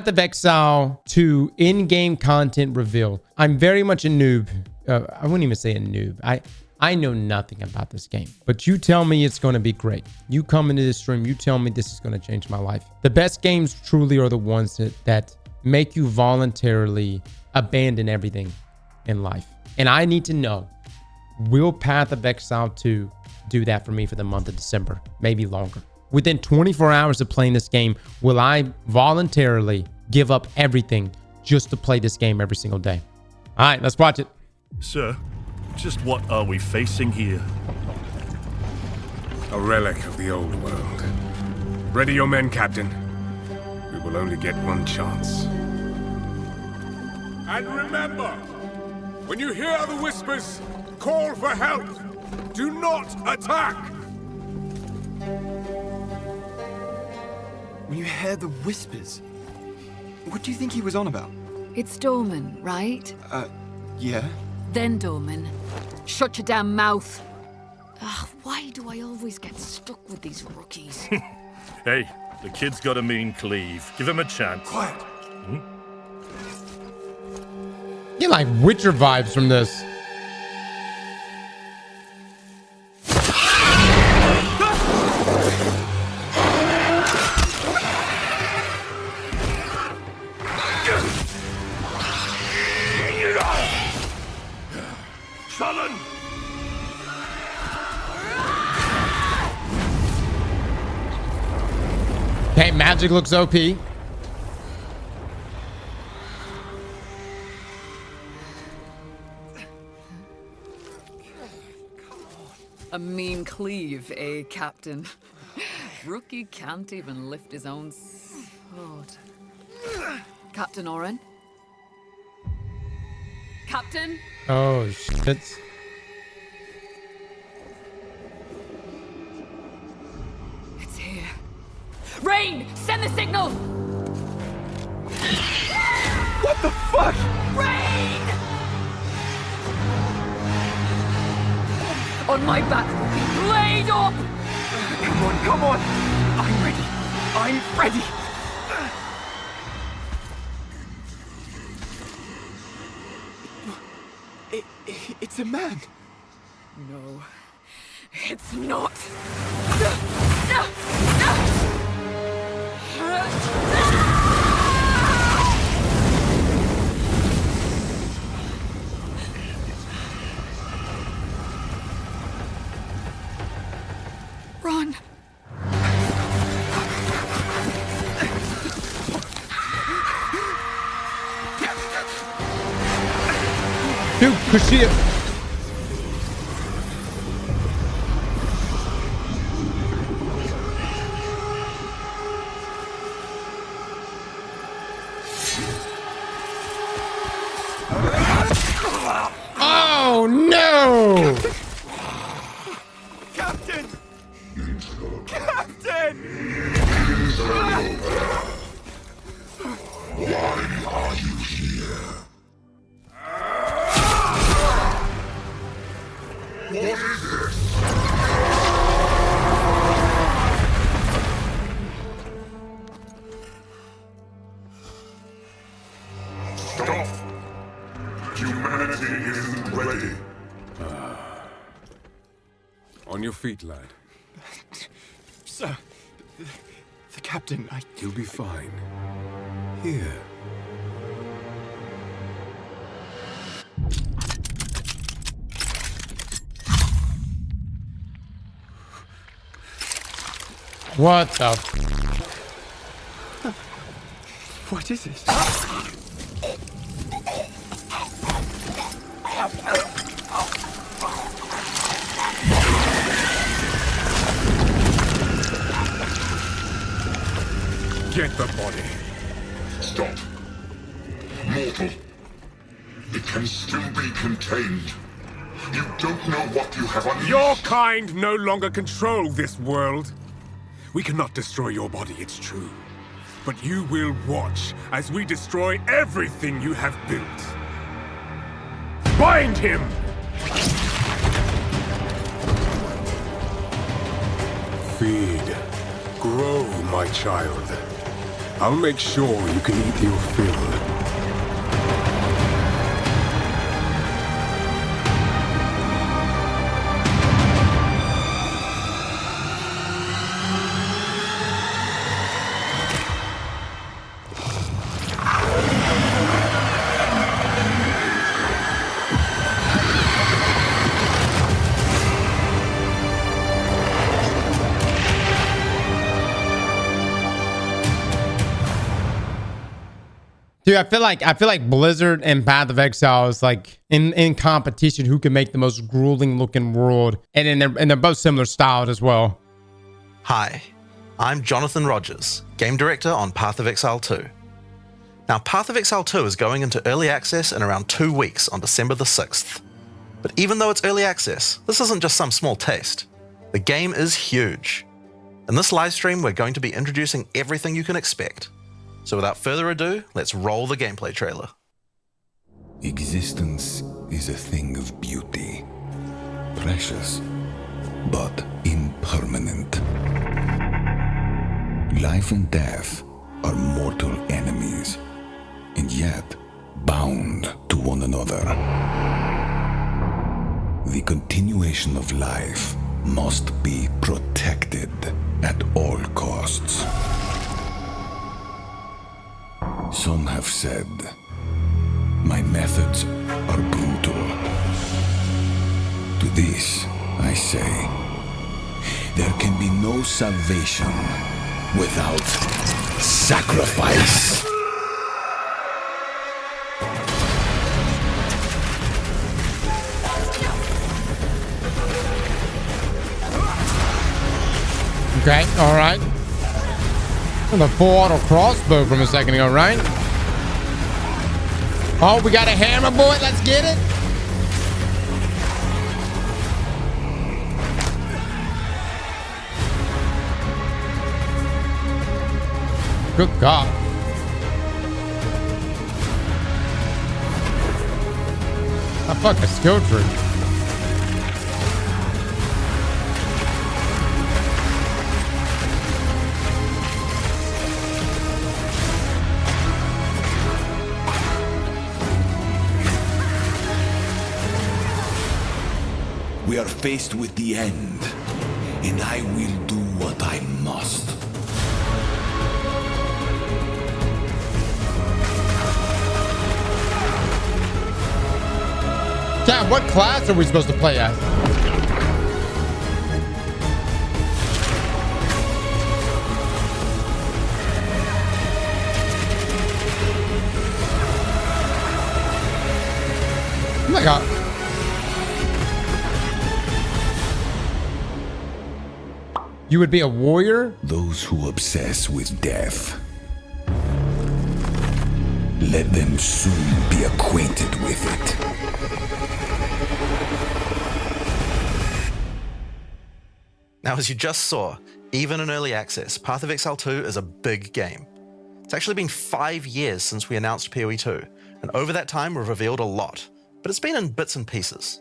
Path of Exile to in-game content reveal. I'm very much a noob. I wouldn't even say a noob. I know nothing about this game, but you tell me it's going to be great. You come into this stream, you tell me this is going to change my life. The best games truly are the ones that make you voluntarily abandon everything in life. And I need to know, will Path of Exile 2 do that for me for the month of December? Maybe longer. Within 24 hours of playing this game, will I voluntarily give up everything just to play this game every single day? All right, let's watch it. Sir, just what are we facing here? A relic of the old world. Ready your men, Captain. We will only get one chance. And remember, when you hear the whispers, call for help. Do not attack! When you hear the whispers, what do you think he was on about? It's Dorman, right? Yeah? Then Dorman, shut your damn mouth. Ugh, why do I always get stuck with these rookies? Hey, the kid's got a mean cleave. Give him a chance. Quiet! Get like Witcher vibes from this. Sullen! Okay, magic looks OP. A mean cleave, eh, Captain? Rookie can't even lift his own sword. Captain Oren? Captain? Oh, shit. It's here. Rain! Send the signal! What the fuck? Rain! On my back, Rookie! Blade up! Come on, come on! I'm ready! I'm ready! It's a man! No, it's not. Run! Dude, Kushia. Oh no! Captain! Captain! Why are you here? What is this? Stop! Humanity isn't ready. On your feet, lad. Sir, the captain, You'll be fine. Here. What the? What is this? Get the body. Stop. Mortal. It can still be contained. You don't know what you have unleashed. Your kind no longer control this world. We cannot destroy your body, it's true. But you will watch as we destroy everything you have built. Bind him! Feed. Grow, my child. I'll make sure you can eat your fill. Dude, I feel like Blizzard and Path of Exile is like in competition who can make the most grueling looking world, and they're both similar styled as well. Hi, I'm Jonathan Rogers, Game Director on Path of Exile 2. Now, Path of Exile 2 is going into early access in around 2 weeks on December the 6th. But even though it's early access, this isn't just some small taste. The game is huge. In this live stream, we're going to be introducing everything you can expect. So without further ado, let's roll the gameplay trailer. Existence is a thing of beauty, precious, but impermanent. Life and death are mortal enemies, and yet bound to one another. The continuation of life must be protected at all costs. Some have said, my methods are brutal. To this, I say, there can be no salvation without sacrifice. Okay, all right. The full auto crossbow from a second ago, right? Oh, we got a hammer, boy. Let's get it. Good God. A fucking skill tree. We are faced with the end, and I will do what I must. Chat, what class are we supposed to play as? Oh my God. You would be a warrior? Those who obsess with death, let them soon be acquainted with it. Now, as you just saw, even in early access, Path of Exile 2 is a big game. It's actually been 5 years since we announced PoE 2, and over that time we've revealed a lot, but it's been in bits and pieces.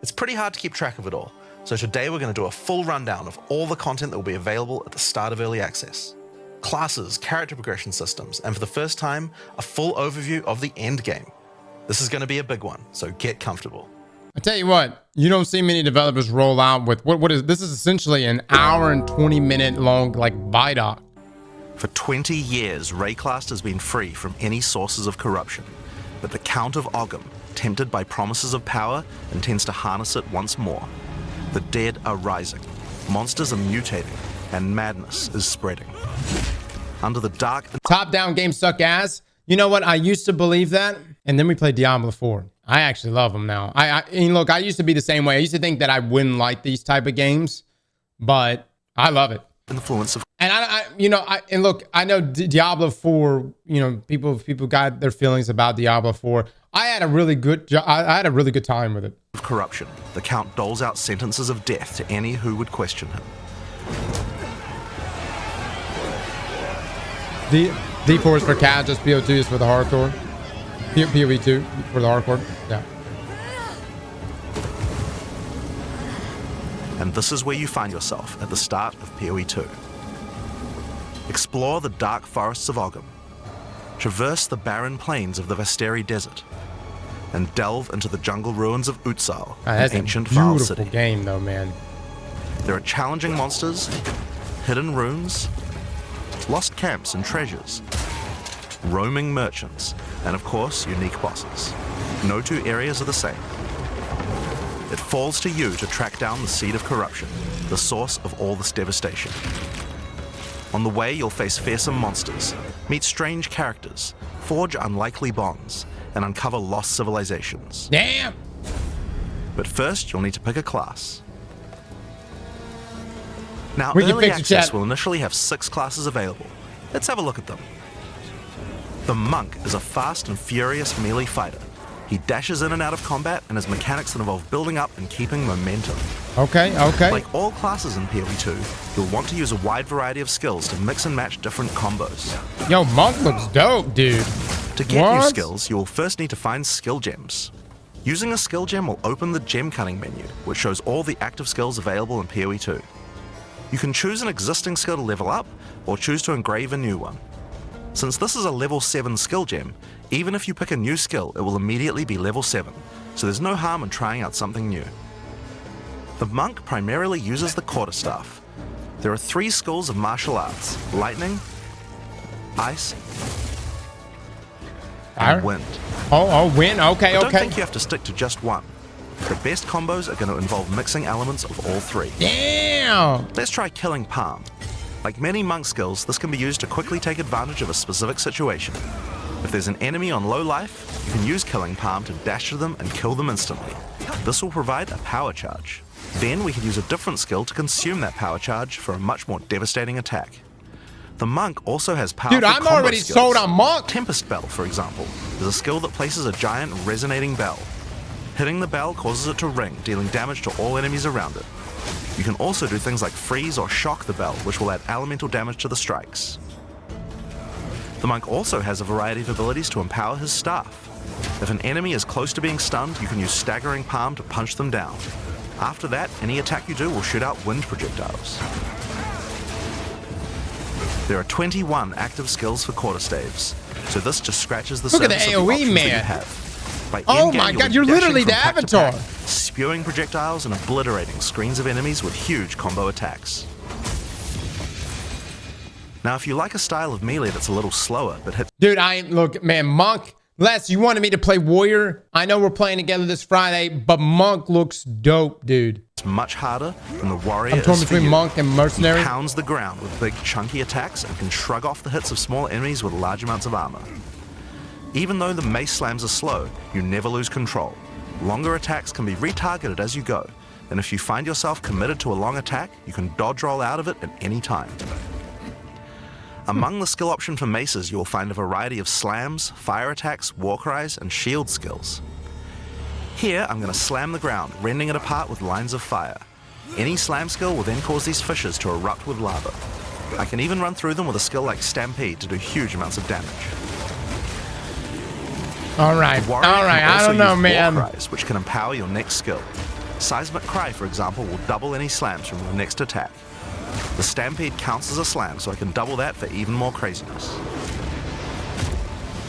It's pretty hard to keep track of it all. So today we're going to do a full rundown of all the content that will be available at the start of early access. Classes, character progression systems, and for the first time, a full overview of the Endgame. This is going to be a big one, so get comfortable. I tell you what, you don't see many developers roll out with what is this is essentially an hour and 20-minute long like Vidoc. For 20 years, Rayclast has been free from any sources of corruption, but the Count of Ogham, tempted by promises of power, intends to harness it once more. The dead are rising, monsters are mutating, and madness is spreading. Under the dark... Top-down games suck ass. You know what? I used to believe that, and then we played Diablo 4. I actually love them now. And look, I used to be the same way. I used to think that I wouldn't like these type of games, but I love it. Influence of... And and look, I know Diablo 4, people got their feelings about Diablo 4. I had a really good time with it. Corruption. The Count doles out sentences of death to any who would question him. D4 is for casuals, PO2 is for the hardcore. PoE2 for the hardcore. Yeah. And this is where you find yourself at the start of PoE 2. Explore the dark forests of Ogham. Traverse the barren plains of the Vasteri Desert. And delve into the jungle ruins of Utsal, That's an ancient a Vaal beautiful city. game, though, man. There are challenging monsters, hidden runes, lost camps and treasures, roaming merchants, and of course, unique bosses. No two areas are the same. It falls to you to track down the seed of corruption, the source of all this devastation. On the way, you'll face fearsome monsters, meet strange characters, forge unlikely bonds, and uncover lost civilizations. Damn! But first, you'll need to pick a class. Now, We can early fix the access chat. will initially have 6 classes available. Let's have a look at them. The Monk is a fast and furious melee fighter. He dashes in and out of combat and has mechanics that involve building up and keeping momentum. Okay. Like all classes in PoE 2, you'll want to use a wide variety of skills to mix and match different combos. Yo, Monk looks dope, dude. To get new What? skills, you will first need to find skill gems. Using a skill gem will open the gem cutting menu, which shows all the active skills available in PoE 2. You can choose an existing skill to level up, or choose to engrave a new one. Since this is a level 7 skill gem, even if you pick a new skill, it will immediately be level 7, so there's no harm in trying out something new. The Monk primarily uses the quarterstaff. There are 3 schools of martial arts: lightning, ice, and wind. Oh, wind. Okay, I don't okay. think you have to stick to just one. The best combos are going to involve mixing elements of all 3. Damn! Let's try Killing Palm. Like many monk skills, this can be used to quickly take advantage of a specific situation. If there's an enemy on low life, you can use Killing Palm to dash to them and kill them instantly. This will provide a power charge. Then we can use a different skill to consume that power charge for a much more devastating attack. The Monk also has powerful Dude, I'm combo already skills. sold on Monk. Tempest Bell, for example, is a skill that places a giant resonating bell. Hitting the bell causes it to ring, dealing damage to all enemies around it. You can also do things like freeze or shock the bell, which will add elemental damage to the strikes. The Monk also has a variety of abilities to empower his staff. If an enemy is close to being stunned, you can use Staggering Palm to punch them down. After that, any attack you do will shoot out wind projectiles. There are 21 active skills for quarterstaves, so this just scratches the Look at the surface of AoE, options that you man. have. By Oh endgame, my you'll God, be you're dashing literally from the pack to Avatar. pack, spewing projectiles and obliterating screens of enemies with huge combo attacks. Now, if you like a style of melee that's a little slower but hits Dude, look, man, Monk. Les, you wanted me to play Warrior. I know we're playing together this Friday, but Monk looks dope, dude. much harder than the Warrior I'm torn is for between you. Monk and Mercenary. He pounds the ground with big chunky attacks and can shrug off the hits of small enemies with large amounts of armor. Even though the mace slams are slow, you never lose control. Longer attacks can be retargeted as you go, and if you find yourself committed to a long attack, you can dodge roll out of it at any time. Among the skill option for maces, you will find a variety of slams, fire attacks, war cries, and shield skills. Here, I'm going to slam the ground, rending it apart with lines of fire. Any slam skill will then cause these fissures to erupt with lava. I can even run through them with a skill like Stampede to do huge amounts of damage. All right, I don't know, man. War cries, which can empower your next skill. Seismic Cry, for example, will double any slams from your next attack. The Stampede counts as a slam, so I can double that for even more craziness.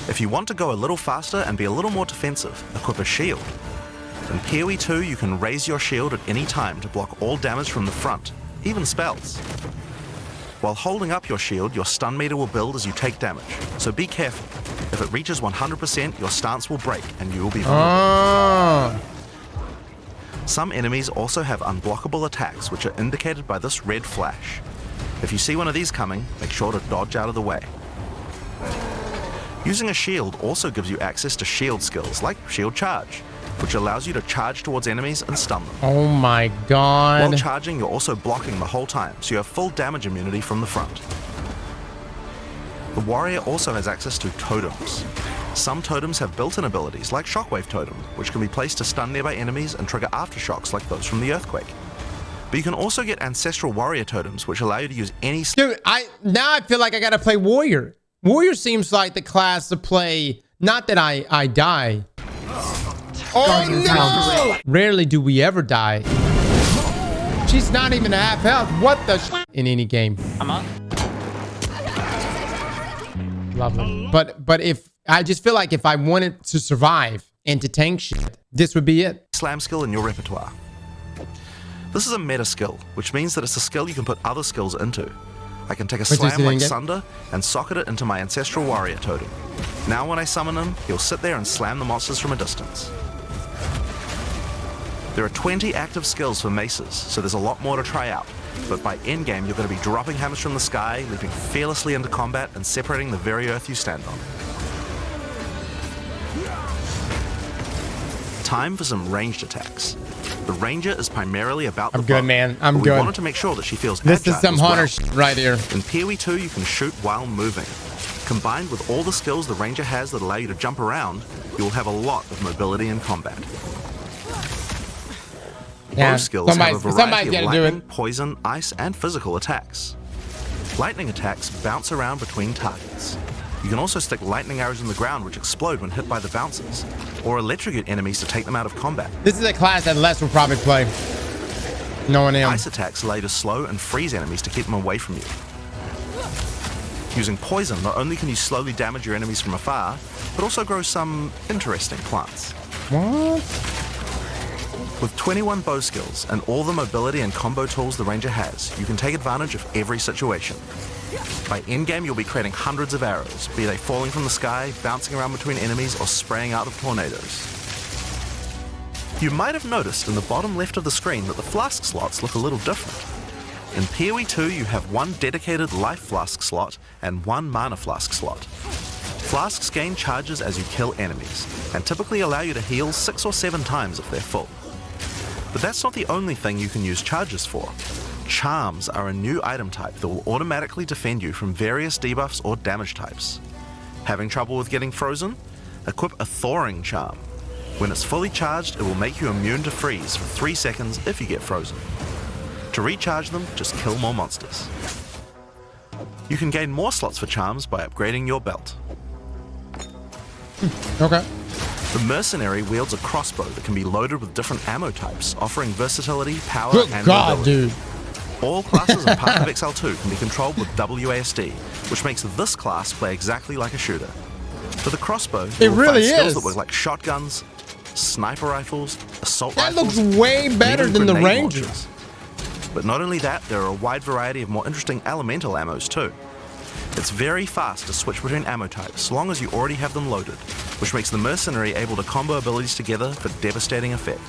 If you want to go a little faster and be a little more defensive, equip a shield. In PoE 2, you can raise your shield at any time to block all damage from the front, even spells. While holding up your shield, your stun meter will build as you take damage, so be careful. If it reaches 100%, your stance will break and you will be vulnerable. Some enemies also have unblockable attacks, which are indicated by this red flash. If you see one of these coming, make sure to dodge out of the way. Using a shield also gives you access to shield skills, like Shield Charge, which allows you to charge towards enemies and stun them. Oh my god. While charging, you're also blocking the whole time, so you have full damage immunity from the front. The Warrior also has access to totems. Some totems have built-in abilities, like Shockwave Totem, which can be placed to stun nearby enemies and trigger aftershocks like those from the Earthquake. But you can also get Ancestral Warrior Totems, which allow you to use any... Dude, now I feel like I gotta play Warrior. Warrior seems like the class to play, not that I die. Oh no! Rarely do we ever die. She's not even a half health. What the in any game? I'm up. Lovely. But if I just feel like if I wanted to survive and to tank shit, this would be it. Slam skill in your repertoire. This is a meta skill, which means that it's a skill you can put other skills into. I can take a slam like Sunder and socket it into my Ancestral Warrior totem. Now when I summon him, he'll sit there and slam the monsters from a distance. There are 20 active skills for maces, so there's a lot more to try out. But by endgame, you're going to be dropping hammers from the sky, leaping fearlessly into combat, and separating the very earth you stand on. Time for some ranged attacks. The ranger is primarily about the I'm good, bow, man. I'm but good. We wanted to make sure that she feels This agile is some as well. hunter shit right here. In PoE 2, you can shoot while moving. Combined with all the skills the ranger has that allow you to jump around, you will have a lot of mobility in combat. Yeah, Bow skills have a variety somebody's of gotta do lightning, it. poison, ice, and physical attacks. Lightning attacks bounce around between targets. You can also stick lightning arrows in the ground which explode when hit by the bouncers, or electrocute enemies to take them out of combat. This is a class that Les will probably play. No one else. Ice attacks allow you to slow and freeze enemies to keep them away from you. Using poison, not only can you slowly damage your enemies from afar, but also grow some interesting plants. What? With 21 bow skills and all the mobility and combo tools the ranger has, you can take advantage of every situation. By endgame, you'll be creating hundreds of arrows, be they falling from the sky, bouncing around between enemies, or spraying out of tornadoes. You might have noticed in the bottom left of the screen that the flask slots look a little different. In PoE 2, you have one dedicated life flask slot and one mana flask slot. Flasks gain charges as you kill enemies, and typically allow you to heal 6 or 7 times if they're full. But that's not the only thing you can use charges for. Charms are a new item type that will automatically defend you from various debuffs or damage types. Having trouble with getting frozen? Equip a Thawing Charm. When it's fully charged, it will make you immune to freeze for 3 seconds if you get frozen. To recharge them, just kill more monsters. You can gain more slots for charms by upgrading your belt. Okay. The Mercenary wields a crossbow that can be loaded with different ammo types, offering versatility, power, Good and God, mobility. dude. All classes in Path of Exile 2 can be controlled with WASD, which makes this class play exactly like a shooter. For the crossbow, you will really find skills is. that work like shotguns, sniper rifles, assault That rifles, looks way and better even than the grenade Rangers. launchers. But not only that, there are a wide variety of more interesting elemental ammos too. It's very fast to switch between ammo types, so long as you already have them loaded, which makes the Mercenary able to combo abilities together for devastating effect.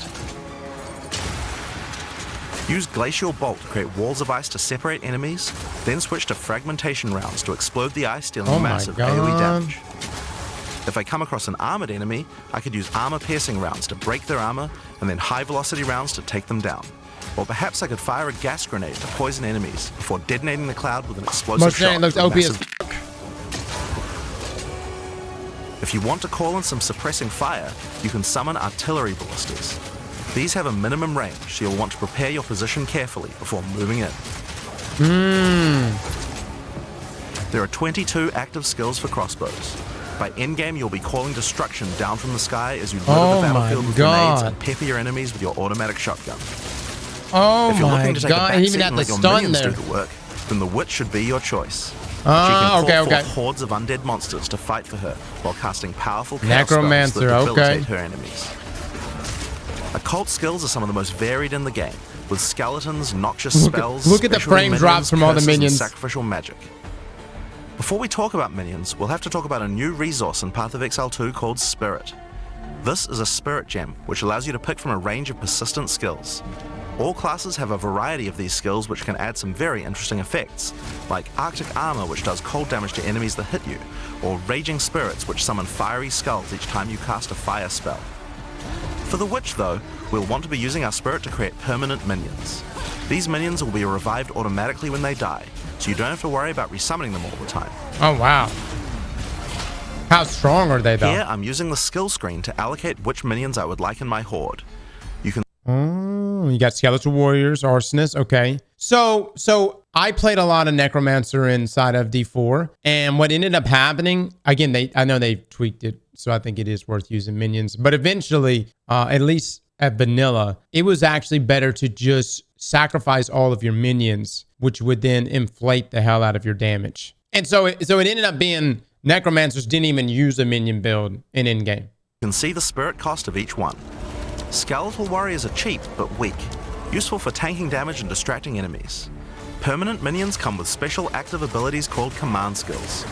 Use Glacial Bolt to create walls of ice to separate enemies, then switch to Fragmentation rounds to explode the ice, dealing Oh my massive God. AoE damage. If I come across an armored enemy, I could use armor-piercing rounds to break their armor, and then high-velocity rounds to take them down. Or perhaps I could fire a gas grenade to poison enemies before detonating the cloud with an explosive Mustang shot. looks with OP as massive- If you want to call in some suppressing fire, you can summon artillery ballistas. These have a minimum range, so you'll want to prepare your position carefully before moving in. There are 22 active skills for crossbows. By endgame, you'll be calling destruction down from the sky as you litter Oh the my battlefield with grenades God. and pepper your enemies with your automatic shotgun. Oh If you're my looking to take a God. back He seat even had and the let your stun minions there. do the work, then the witch should be your choice. She Ah, can okay, call okay. forth hordes of undead monsters to fight for her while casting powerful chaos Necromancer, spells that debilitate okay. her enemies. Occult skills are some of the most varied in the game, with skeletons, noxious spells, look at the specialty frame drops minions, from all the curses, and minions. sacrificial magic. Before we talk about minions, we'll have to talk about a new resource in Path of Exile 2 called Spirit. This is a spirit gem, which allows you to pick from a range of persistent skills. All classes have a variety of these skills which can add some very interesting effects, like Arctic Armor, which does cold damage to enemies that hit you, or Raging Spirits, which summon fiery skulls each time you cast a fire spell. For the Witch, though, we'll want to be using our spirit to create permanent minions. These minions will be revived automatically when they die, so you don't have to worry about resummoning them all the time. Oh, wow. How strong are they, though? Here, I'm using the skill screen to allocate which minions I would like in my horde. You can Oh, you got Skeletal Warriors, Arsonists. Okay. So I played a lot of Necromancer inside of D4, and what ended up happening, again, I know they tweaked it, so I think it is worth using minions, but eventually, at least at vanilla, it was actually better to just sacrifice all of your minions, which would then inflate the hell out of your damage. And so it ended up being Necromancers didn't even use a minion build in Endgame. You can see the spirit cost of each one. Skeletal warriors are cheap but weak, useful for tanking damage and distracting enemies. Permanent minions come with special active abilities called command skills.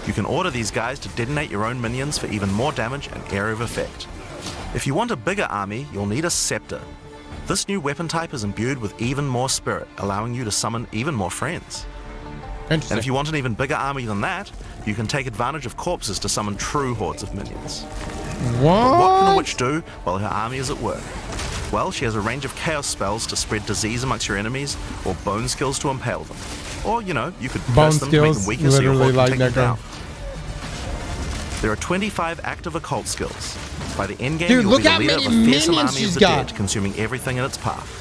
You can order these guys to detonate your own minions for even more damage and area of effect. If you want a bigger army, you'll need a scepter. This new weapon type is imbued with even more spirit, allowing you to summon even more friends. And if you want an even bigger army than that, you can take advantage of corpses to summon true hordes of minions. What? But what can a witch do while her army is at work? Well, she has a range of chaos spells to spread disease amongst your enemies, or bone skills to impale them. Or, you know, you could bone curse them to make them skills, weaker so your horde literally can like take them Necro. down. There are 25 active occult skills. By the endgame, Dude, you'll look be the how leader many of a fearsome minions army she's of the got. dead, consuming everything in its path.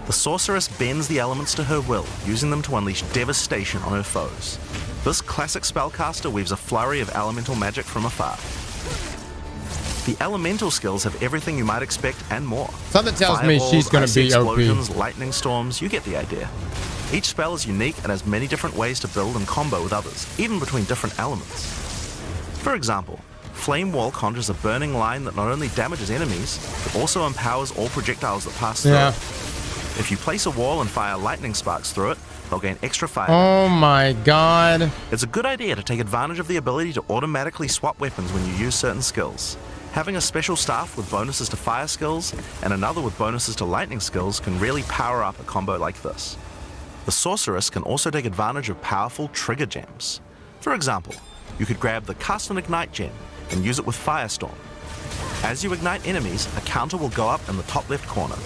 The sorceress bends the elements to her will, using them to unleash devastation on her foes. This classic spellcaster weaves a flurry of elemental magic from afar. The elemental skills have everything you might expect and more. Something tells me she's gonna icy be OP. explosions, lightning storms, you get the idea. Each spell is unique and has many different ways to build and combo with others, even between different elements. For example, Flame Wall conjures a burning line that not only damages enemies, but also empowers all projectiles that pass through it. If you place a wall and fire lightning sparks through it, they'll gain extra fire. Oh my god. It's a good idea to take advantage of the ability to automatically swap weapons when you use certain skills. Having a special staff with bonuses to fire skills and another with bonuses to lightning skills can really power up a combo like this. The sorceress can also take advantage of powerful trigger gems. For example, you could grab the Cast and Ignite gem and use it with Firestorm. As you ignite enemies, a counter will go up in the top left corner.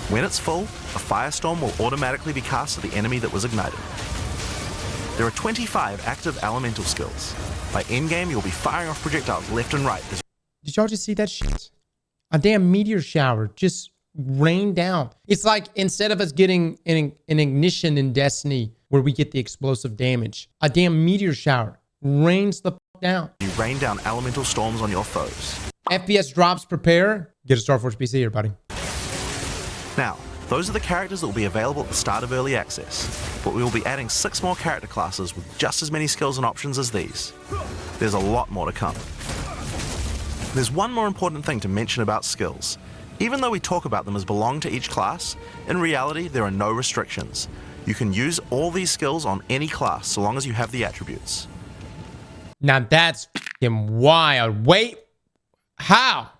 When it's full, a Firestorm will automatically be cast at the enemy that was ignited. There are 25 active elemental skills. By endgame, you'll be firing off projectiles left and right. Did y'all just see that shit? A damn meteor shower just rained down. It's like instead of us getting an ignition in Destiny where we get the explosive damage, a damn meteor shower rains the down. You rain down elemental storms on your foes. FPS drops, prepare. Get a Star Force PC here, buddy. Now, those are the characters that will be available at the start of early access, but we will be adding 6 more character classes with just as many skills and options as these. There's a lot more to come. There's one more important thing to mention about skills. Even though we talk about them as belong to each class, in reality there are no restrictions. You can use all these skills on any class so long as you have the attributes. Now that's fucking wild. Wait, how?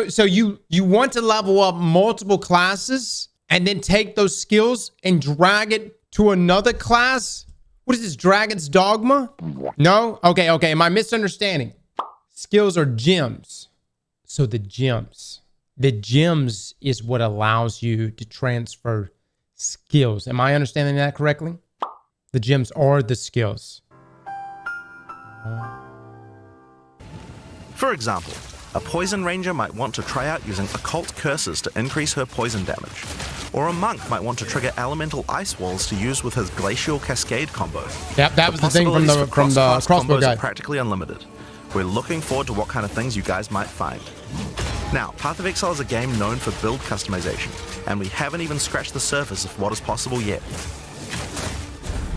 So you want to level up multiple classes and then take those skills and drag it to another class? What is this, Dragon's Dogma? No? Okay. Am I misunderstanding? Skills are gems. So the gems is what allows you to transfer skills. Am I understanding that correctly? The gems are the skills. For example, a poison ranger might want to try out using occult curses to increase her poison damage. Or a monk might want to trigger elemental ice walls to use with his glacial cascade combo. Yep, that was the thing from the crossbow crossbow guy. are practically unlimited. We're looking forward to what kind of things you guys might find. Now, Path of Exile is a game known for build customization, and we haven't even scratched the surface of what is possible yet.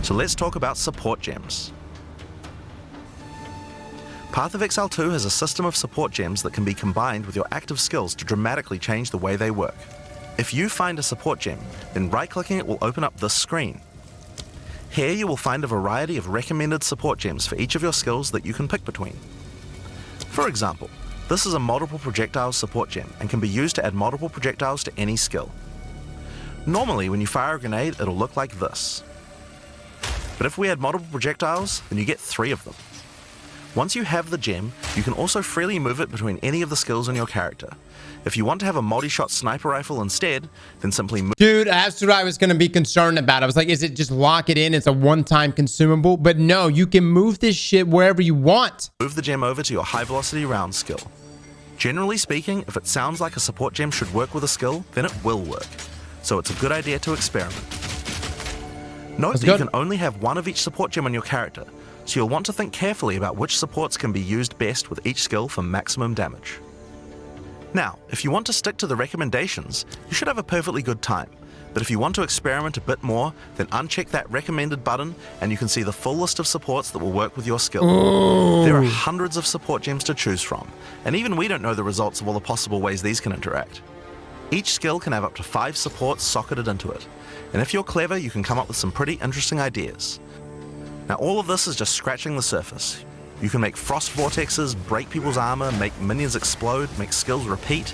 So let's talk about support gems. Path of Exile 2 has a system of support gems that can be combined with your active skills to dramatically change the way they work. If you find a support gem, then right-clicking it will open up this screen. Here you will find a variety of recommended support gems for each of your skills that you can pick between. For example, this is a multiple projectiles support gem and can be used to add multiple projectiles to any skill. Normally when you fire a grenade it'll look like this. But if we add multiple projectiles, then you get 3 of them. Once you have the gem, you can also freely move it between any of the skills on your character. If you want to have a multi-shot sniper rifle instead, then simply move. Dude, that's what I was going to be concerned about. I was like, is it just lock it in? It's a one-time consumable. But no, you can move this shit wherever you want. Move the gem over to your high velocity round skill. Generally speaking, if it sounds like a support gem should work with a skill, then it will work. So it's a good idea to experiment. Note that you can only have one of each support gem on your character, so you'll want to think carefully about which supports can be used best with each skill for maximum damage. Now, if you want to stick to the recommendations, you should have a perfectly good time. But if you want to experiment a bit more, then uncheck that recommended button and you can see the full list of supports that will work with your skill. There are hundreds of support gems to choose from, and even we don't know the results of all the possible ways these can interact. Each skill can have up to 5 supports socketed into it, and if you're clever, you can come up with some pretty interesting ideas. Now all of this is just scratching the surface. You can make frost vortexes, break people's armor, make minions explode, make skills repeat,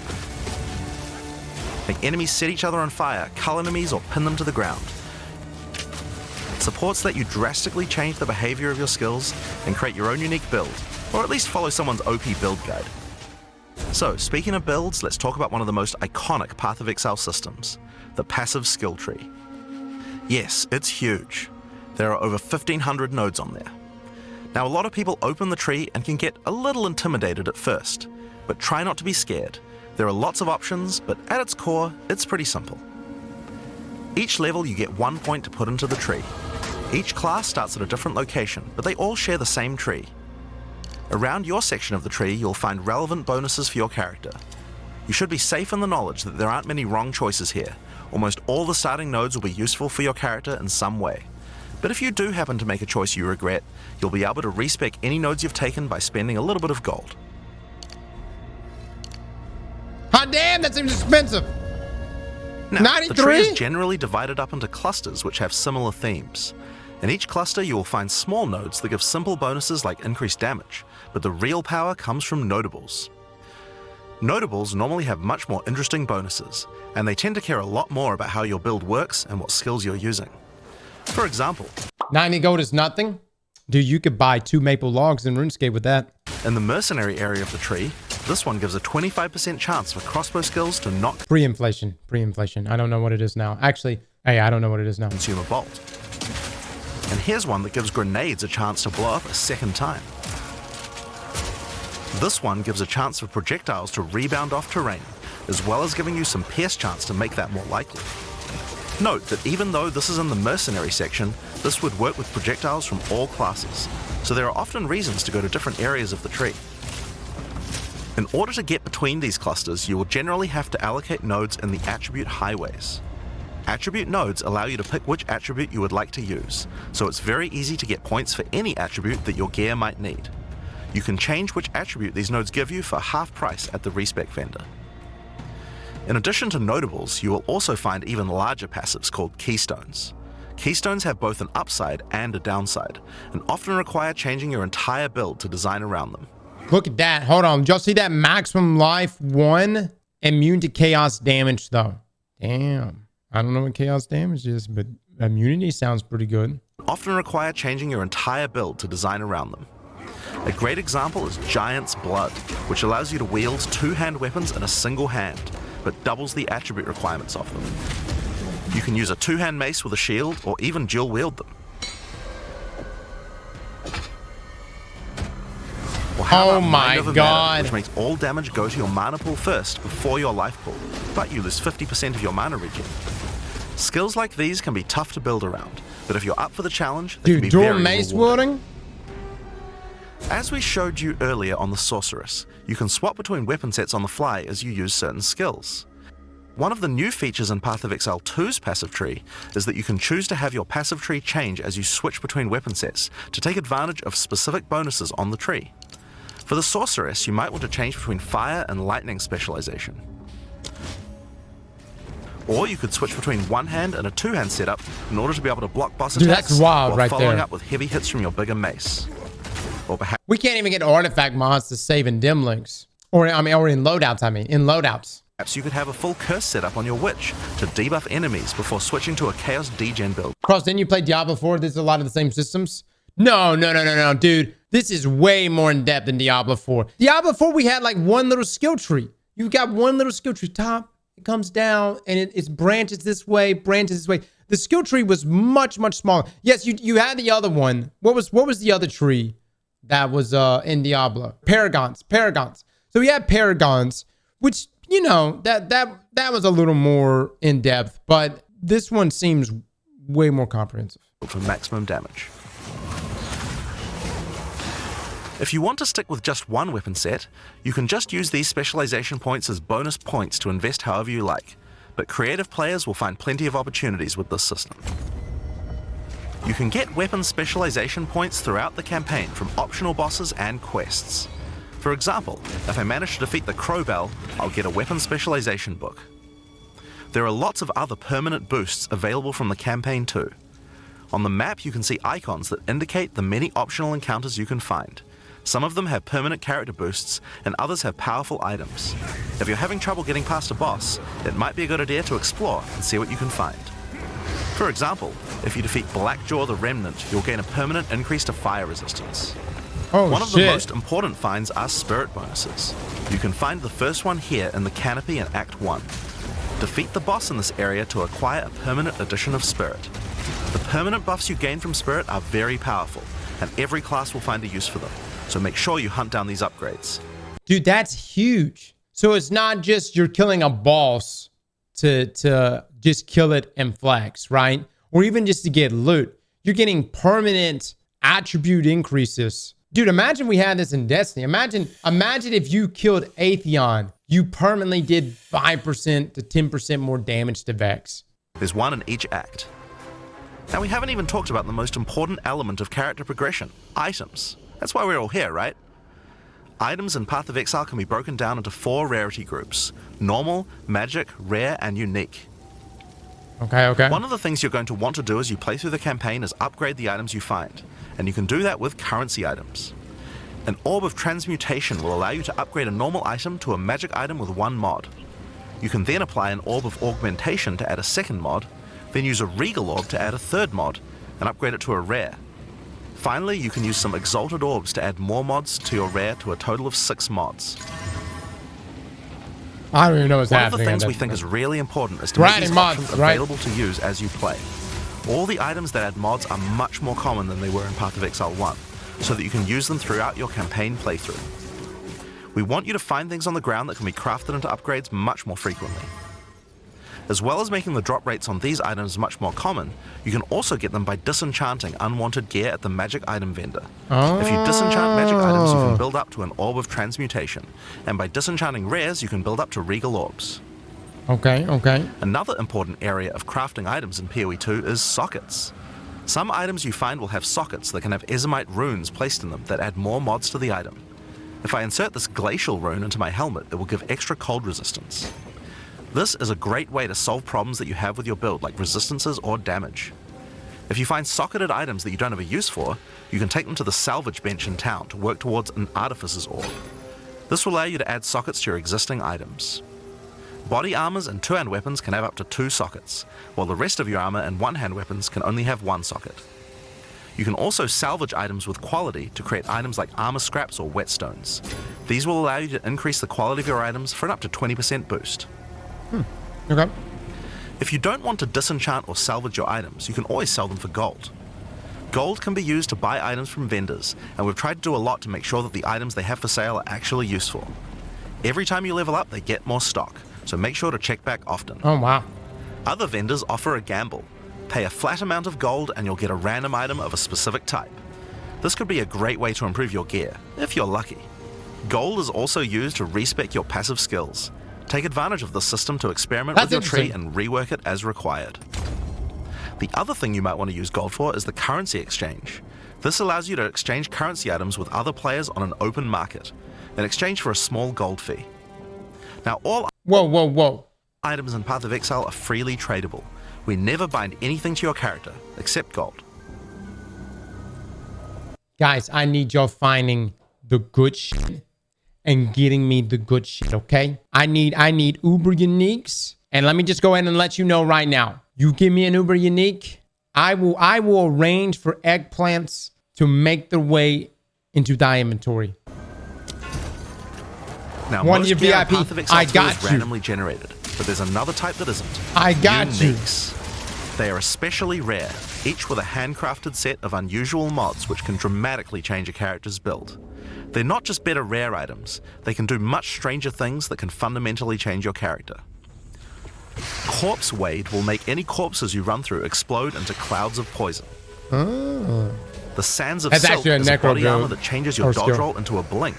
make enemies set each other on fire, cull enemies, or pin them to the ground. Supports let you drastically change the behavior of your skills and create your own unique build, or at least follow someone's OP build guide. So, speaking of builds, let's talk about one of the most iconic Path of Exile systems, the passive skill tree. Yes, it's huge. There are over 1,500 nodes on there. Now, a lot of people open the tree and can get a little intimidated at first, but try not to be scared. There are lots of options, but at its core, it's pretty simple. Each level you get 1 point to put into the tree. Each class starts at a different location, but they all share the same tree. Around your section of the tree, you'll find relevant bonuses for your character. You should be safe in the knowledge that there aren't many wrong choices here. Almost all the starting nodes will be useful for your character in some way. But if you do happen to make a choice you regret, you'll be able to respec any nodes you've taken by spending a little bit of gold. Hot damn, that seems expensive. Now, 93? the tree is generally divided up into clusters which have similar themes. In each cluster you will find small nodes that give simple bonuses like increased damage, but the real power comes from notables. Notables normally have much more interesting bonuses, and they tend to care a lot more about how your build works and what skills you're using. For example, 90 gold is nothing? Dude, you could buy 2 maple logs in RuneScape with that. in the mercenary area of the tree, this one gives a 25% chance for crossbow skills to knock Pre-inflation. Pre-inflation. I don't know what it is now. Actually, hey, I don't know what it is now. consume a bolt. And here's one that gives grenades a chance to blow up a second time. This one gives a chance for projectiles to rebound off terrain, as well as giving you some pierce chance to make that more likely. Note that even though this is in the mercenary section, this would work with projectiles from all classes, so there are often reasons to go to different areas of the tree. In order to get between these clusters, you will generally have to allocate nodes in the attribute highways. Attribute nodes allow you to pick which attribute you would like to use, so it's very easy to get points for any attribute that your gear might need. You can change which attribute these nodes give you for half price at the respec vendor. In addition to notables, you will also find even larger passives called keystones. Keystones have both an upside and a downside, and often require changing your entire build to design around them. Look at that. Hold on. Did y'all see that? Maximum life 1, immune to chaos damage though. Damn. I don't know what chaos damage is, but immunity sounds pretty good. Often require changing your entire build to design around them. A great example is Giant's Blood, which allows you to wield 2-hand weapons in a single hand, but doubles the attribute requirements of them. You can use a 2-hand mace with a shield, or even dual wield them. Or how Oh about my Mind Over God. Matter, which makes all damage go to your mana pool first before your life pool, but you lose 50% of your mana regen. Skills like these can be tough to build around, but if you're up for the challenge, they can Dude, be dual very mace rewarding. wielding? As we showed you earlier on the Sorceress, you can swap between weapon sets on the fly as you use certain skills. One of the new features in Path of Exile 2's passive tree is that you can choose to have your passive tree change as you switch between weapon sets to take advantage of specific bonuses on the tree. For the Sorceress, you might want to change between fire and lightning specialization. Or you could switch between one-hand and a 2-hand setup in order to be able to block boss Dude, attacks that's wild while right following there. up with heavy hits from your bigger mace. Or perhaps We can't even get artifact mods to save in dim links. Or in loadouts, in loadouts. you could have a full curse setup on your witch to debuff enemies before switching to a chaos degen build. Cross, didn't you play Diablo 4? This is a lot of the same systems? No, dude. This is way more in depth than Diablo 4. Diablo 4, we had like one little skill tree. You got one little skill tree. Top, it comes down, and it's branches this way, branches this way. The skill tree was much, much smaller. Yes, you had the other one. What was the other tree that was in Diablo? Paragons. So we had Paragons, which, you know, that was a little more in depth, but this one seems way more comprehensive. For maximum damage. If you want to stick with just one weapon set, you can just use these specialization points as bonus points to invest however you like. but creative players will find plenty of opportunities with this system. You can get weapon specialization points throughout the campaign from optional bosses and quests. For example, if I manage to defeat the Crowbell, I'll get a weapon specialization book. There are lots of other permanent boosts available from the campaign too. On the map you can see icons that indicate the many optional encounters you can find. Some of them have permanent character boosts and others have powerful items. If you're having trouble getting past a boss, it might be a good idea to explore and see what you can find. For example, if you defeat Blackjaw the Remnant, you'll gain a permanent increase to fire resistance. One of the most important finds are spirit bonuses. You can find the first one here in the canopy in Act 1. Defeat the boss in this area to acquire a permanent addition of spirit. The permanent buffs you gain from spirit are very powerful, and every class will find a use for them, so make sure you hunt down these upgrades. Dude, that's huge. So it's not just you're killing a boss to just kill it and flex, right? Or even just to get loot. You're getting permanent attribute increases. Dude, imagine we had this in Destiny. Imagine if you killed Atheon, you permanently did 5% to 10% more damage to Vex. There's one in each act. Now, we haven't even talked about the most important element of character progression, items. That's why we're all here, right? Items in Path of Exile can be broken down into 4 rarity groups: normal, magic, rare, and unique. Okay. One of the things you're going to want to do as you play through the campaign is upgrade the items you find, and you can do that with currency items. An Orb of Transmutation will allow you to upgrade a normal item to a magic item with 1 mod. You can then apply an Orb of Augmentation to add a 2nd mod, then use a Regal Orb to add a 3rd mod, and upgrade it to a rare. Finally, you can use some Exalted Orbs to add more mods to your rare to a total of 6 mods. I don't even know what's happening. One of the things we think is really important is to make these options available to use as you play. All the items that add mods are much more common than they were in Path of Exile 1, so that you can use them throughout your campaign playthrough. We want you to find things on the ground that can be crafted into upgrades much more frequently. As well as making the drop rates on these items much more common, you can also get them by disenchanting unwanted gear at the magic item vendor. If you disenchant magic items, you can build up to an Orb of Transmutation, and by disenchanting rares, you can build up to Regal Orbs. Okay. Another important area of crafting items in PoE 2 is sockets. Some items you find will have sockets that can have Ezomite runes placed in them that add more mods to the item. If I insert this glacial rune into my helmet, it will give extra cold resistance. This is a great way to solve problems that you have with your build, like resistances or damage. If you find socketed items that you don't have a use for, you can take them to the salvage bench in town to work towards an Artificer's Orb. This will allow you to add sockets to your existing items. Body armors and 2-hand weapons can have up to 2 sockets, while the rest of your armor and 1-hand weapons can only have 1 socket. You can also salvage items with quality to create items like armor scraps or whetstones. These will allow you to increase the quality of your items for an up to 20% boost. Okay. If you don't want to disenchant or salvage your items, you can always sell them for gold. Gold can be used to buy items from vendors, and we've tried to do a lot to make sure that the items they have for sale are actually useful. Every time you level up, they get more stock, so make sure to check back often. Oh, wow. Other vendors offer a gamble. Pay a flat amount of gold and you'll get a random item of a specific type. This could be a great way to improve your gear, if you're lucky. Gold is also used to respec your passive skills. Take advantage of this system to experiment with your tree and rework it as required. The other thing you might want to use gold for is the currency exchange. This allows you to exchange currency items with other players on an open market, in exchange for a small gold fee. Now, all items in Path of Exile are freely tradable. We never bind anything to your character, except gold. Guys, I need y'all finding the good shit and getting me the good shit, okay? I need uber uniques. And let me just go ahead and let you know right now. You give me an uber unique, I will arrange for eggplants to make their way into thy inventory. Now, One of your VIP, Path of Exile I got is you. randomly generated, but there's another type that isn't. I got Uniques. They are especially rare, each with a handcrafted set of unusual mods which can dramatically change a character's build. They're not just better rare items, they can do much stranger things that can fundamentally change your character. Corpse Wade will make any corpses you run through explode into clouds of poison. The Sands of Silk is a body armor that changes your dodge roll into a blink,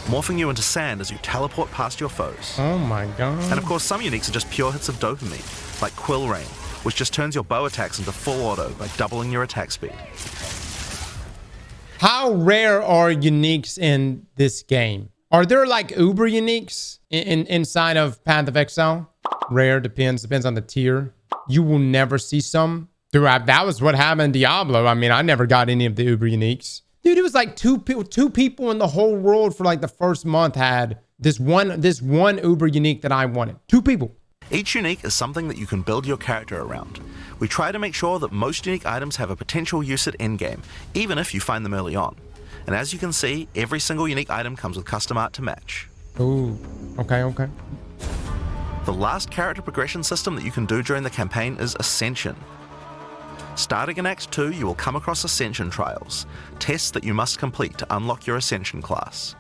morphing you into sand as you teleport past your foes. Oh my god. And of course, some uniques are just pure hits of dopamine, like Quill Rain, which just turns your bow attacks into full auto by doubling your attack speed. How rare are uniques in this game? Are there like uber uniques inside of Path of Exile? Rare, depends on the tier. You will never see some. Dude, that was what happened in Diablo. I mean, I never got any of the uber uniques. Dude, it was like two people in the whole world for like the first month had this one uber unique that I wanted. 2 people. Each unique is something that you can build your character around. We try to make sure that most unique items have a potential use at endgame, even if you find them early on. And as you can see, every single unique item comes with custom art to match. Ooh, okay. The last character progression system that you can do during the campaign is Ascension. Starting in Act 2, you will come across Ascension trials, tests that you must complete to unlock your Ascension class.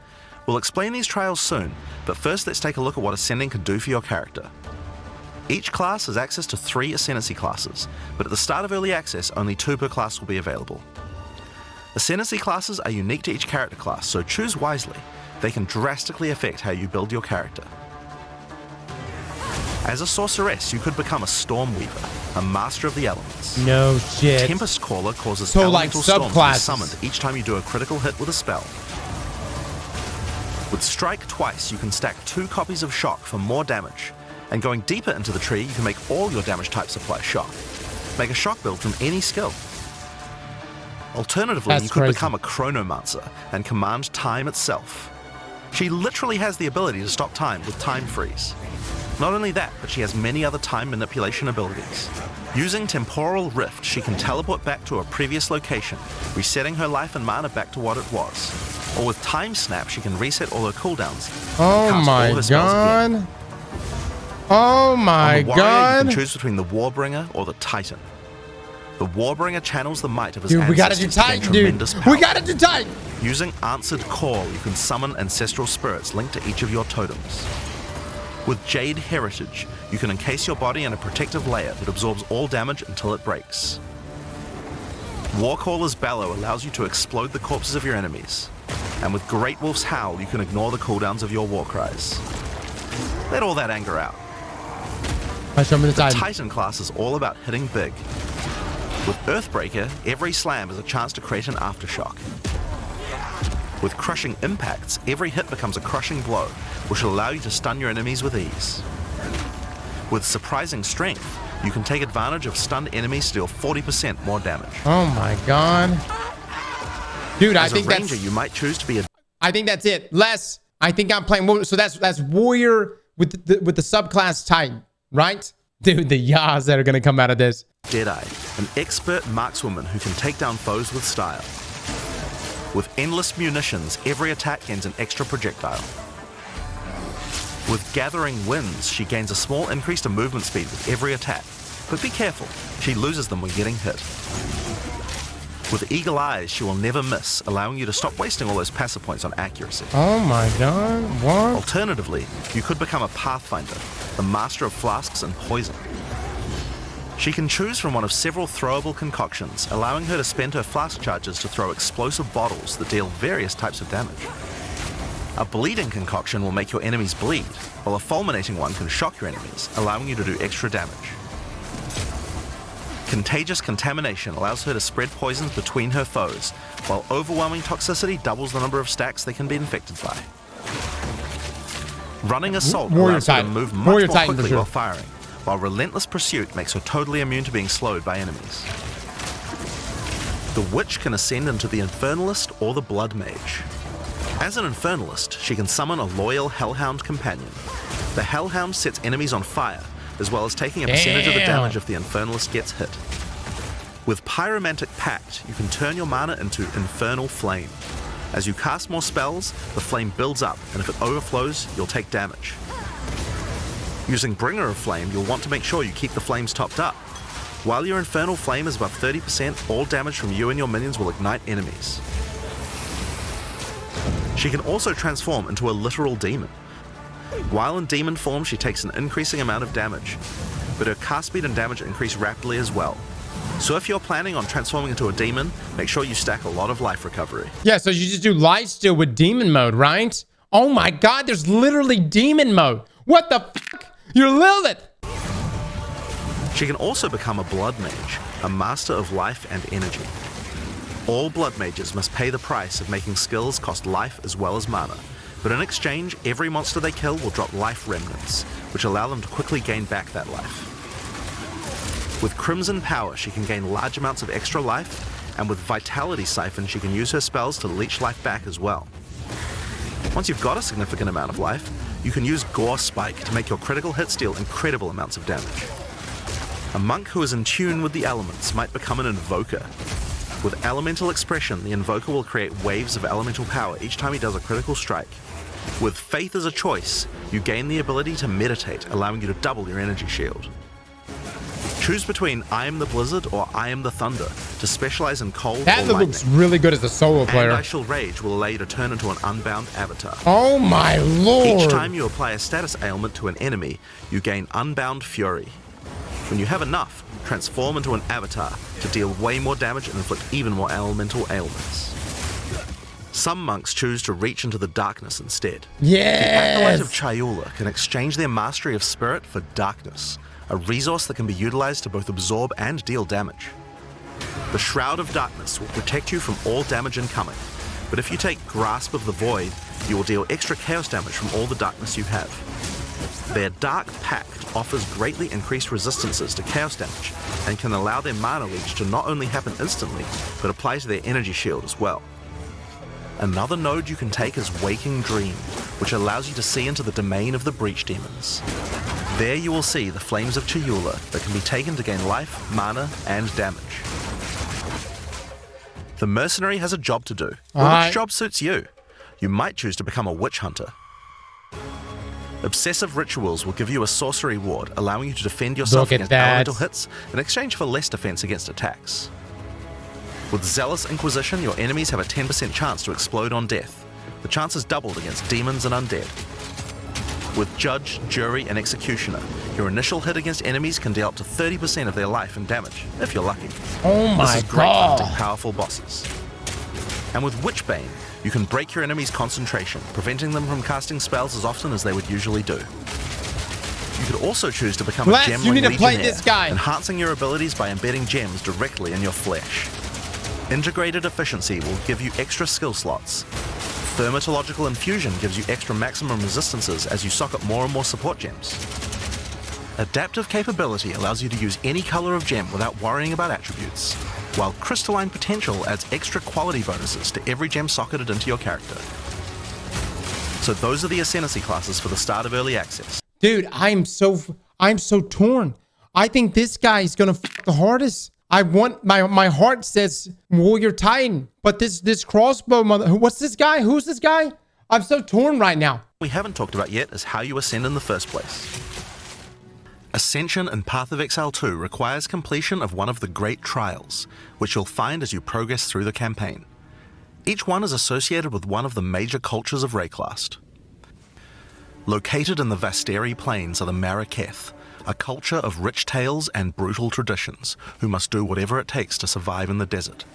We'll explain these trials soon, but first let's take a look at what Ascending can do for your character. Each class has access to 3 Ascendancy classes, but at the start of Early Access, only 2 per class will be available. Ascendancy classes are unique to each character class, so choose wisely. They can drastically affect how you build your character. As a sorceress, you could become a Stormweaver, a master of the elements. No shit. Tempest Caller causes So, like, elemental storms to be subclasses. summoned each time you do a critical hit with a spell. With Strike twice, you can stack 2 copies of Shock for more damage. And going deeper into the tree, you can make all your damage types apply Shock. Make a Shock build from any skill. Alternatively, That's you could crazy. become a Chronomancer and command time itself. She literally has the ability to stop time with Time Freeze. Not only that, but she has many other time manipulation abilities. Using Temporal Rift, she can teleport back to a previous location, resetting her life and mana back to what it was. Or with Time Snap, she can reset all her cooldowns. Oh my god. Oh my On the warrior, god. you can choose between the Warbringer or the Titan. The Warbringer channels the might of his Dude, we gotta do ancestors to gain Titan, dude. tremendous power. We gotta do Titan. Using Answered Call, you can summon ancestral spirits linked to each of your totems. With Jade Heritage, you can encase your body in a protective layer that absorbs all damage until it breaks. Warcaller's Bellow allows you to explode the corpses of your enemies. And with Great Wolf's Howl, you can ignore the cooldowns of your war cries. Let all that anger out. Show me the The Titan. Titan class is all about hitting big. With Earthbreaker, every slam is a chance to create an aftershock. With Crushing Impacts, every hit becomes a crushing blow, which will allow you to stun your enemies with ease. With Surprising Strength, you can take advantage of stunned enemies to deal 40% more damage. Oh my god. Dude, I As think a ranger, that's you might choose to be a I think that's it. Les, I think I'm playing. So that's warrior with the subclass Titan, right? Dude, the yas that are gonna come out of this. Deadeye, an expert markswoman who can take down foes with style. With Endless Munitions, every attack gains an extra projectile. With Gathering Winds, she gains a small increase to movement speed with every attack, but be careful, she loses them when getting hit. With Eagle Eyes, she will never miss, allowing you to stop wasting all those passive points on accuracy. Oh my god, what? Alternatively, you could become a Pathfinder, the master of flasks and poison. She can choose from one of several throwable concoctions, allowing her to spend her flask charges to throw explosive bottles that deal various types of damage. A bleeding concoction will make your enemies bleed, while a fulminating one can shock your enemies, allowing you to do extra damage. Contagious Contamination allows her to spread poisons between her foes, while Overwhelming Toxicity doubles the number of stacks they can be infected by. Running Assault Warrior allows her to Titan. move much Warrior more Titan for quickly sure. while firing, while Relentless Pursuit makes her totally immune to being slowed by enemies. The Witch can ascend into the Infernalist or the Blood Mage. As an Infernalist, she can summon a loyal Hellhound companion. The Hellhound sets enemies on fire, as well as taking a percentage of the Damn. damage if the Infernalist gets hit. With Pyromantic Pact, you can turn your mana into Infernal Flame. As you cast more spells, the flame builds up, and if it overflows, you'll take damage. Using Bringer of Flame, you'll want to make sure you keep the flames topped up. While your Infernal Flame is above 30%, all damage from you and your minions will ignite enemies. She can also transform into a literal demon. While in demon form, she takes an increasing amount of damage, but her cast speed and damage increase rapidly as well. So if you're planning on transforming into a demon, make sure you stack a lot of life recovery. Yeah, so you just do lifesteal with demon mode, right? Oh my god, there's literally demon mode. What the fuck? You're Lilith. She can also become a blood mage, a master of life and energy. All blood mages must pay the price of making skills cost life as well as mana, but in exchange, every monster they kill will drop life remnants, which allow them to quickly gain back that life. With Crimson Power, she can gain large amounts of extra life, and with Vitality Siphon, she can use her spells to leech life back as well. Once you've got a significant amount of life, you can use Gore Spike to make your critical hits deal incredible amounts of damage. A monk who is in tune with the elements might become an invoker. With Elemental Expression, the invoker will create waves of elemental power each time he does a critical strike. With Faith as a choice, you gain the ability to meditate, allowing you to double your energy shield. Choose between I am the Blizzard or I am the Thunder to specialize in cold or lightning. That looks really good as a solo player. And I Shall Rage will allow you to turn into an unbound avatar. Oh my lord. Each time you apply a status ailment to an enemy, you gain Unbound Fury. When you have enough, transform into an avatar to deal way more damage and inflict even more elemental ailments. Some monks choose to reach into the darkness instead. Yes! The Acolyte of Chayula can exchange their mastery of spirit for darkness, a resource that can be utilized to both absorb and deal damage. The Shroud of Darkness will protect you from all damage incoming, but if you take Grasp of the Void, you will deal extra chaos damage from all the darkness you have. Their Dark Pact offers greatly increased resistances to chaos damage and can allow their mana leech to not only happen instantly, but apply to their energy shield as well. Another node you can take is Waking Dream, which allows you to see into the domain of the Breach Demons. There you will see the Flames of Chayula that can be taken to gain life, mana, and damage. The Mercenary has a job to do. Which job suits you? You might choose to become a Witch Hunter. Obsessive Rituals will give you a sorcery ward, allowing you to defend yourself against elemental hits in exchange for less defense against attacks. With Zealous Inquisition, your enemies have a 10% chance to explode on death. The chance is doubled against demons and undead. With Judge, Jury, and Executioner, your initial hit against enemies can deal up to 30% of their life and damage, if you're lucky. Oh my This is great god. for hunting powerful bosses. And with Witchbane, you can break your enemy's concentration, preventing them from casting spells as often as they would usually do. You could also choose to become a Gemling you need to play Legionnaire, this guy. enhancing your abilities by embedding gems directly in your flesh. Integrated Efficiency will give you extra skill slots. Thermatological Infusion gives you extra maximum resistances as you sock up more and more support gems. Adaptive Capability allows you to use any color of gem without worrying about attributes, while Crystalline Potential adds extra quality bonuses to every gem socketed into your character. So those are the Ascendancy classes for the start of Early Access. Dude, I'm so torn. I think this guy is gonna f the hardest. I want my heart says Warrior Titan, but this crossbow mother. What's this guy? Who's this guy? I'm so torn right now. We haven't talked about yet is how you ascend in the first place. Ascension in Path of Exile 2 requires completion of one of the Great Trials, which you'll find as you progress through the campaign. Each one is associated with one of the major cultures of Rayclast. Located in the Vasteri Plains are the Maraketh, a culture of rich tales and brutal traditions, who must do whatever it takes to survive in the desert.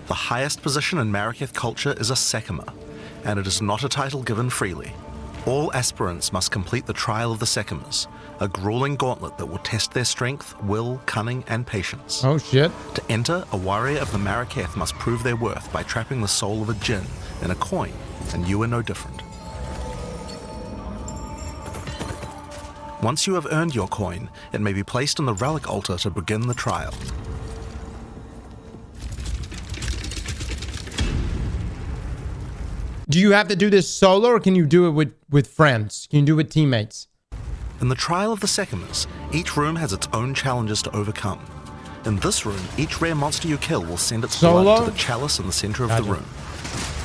The highest position in Maraketh culture is a Sekima, and it is not a title given freely. All aspirants must complete the Trial of the Sekimas, a grueling gauntlet that will test their strength, will, cunning, and patience. Oh shit. To enter, a warrior of the Maraketh must prove their worth by trapping the soul of a djinn in a coin, and you are no different. Once you have earned your coin, it may be placed on the relic altar to begin the trial. Do you have to do this solo or can you do it with friends? Can you do it with teammates? In the Trial of the Sekimas, each room has its own challenges to overcome. In this room, each rare monster you kill will send its blood to the chalice in the center of the room.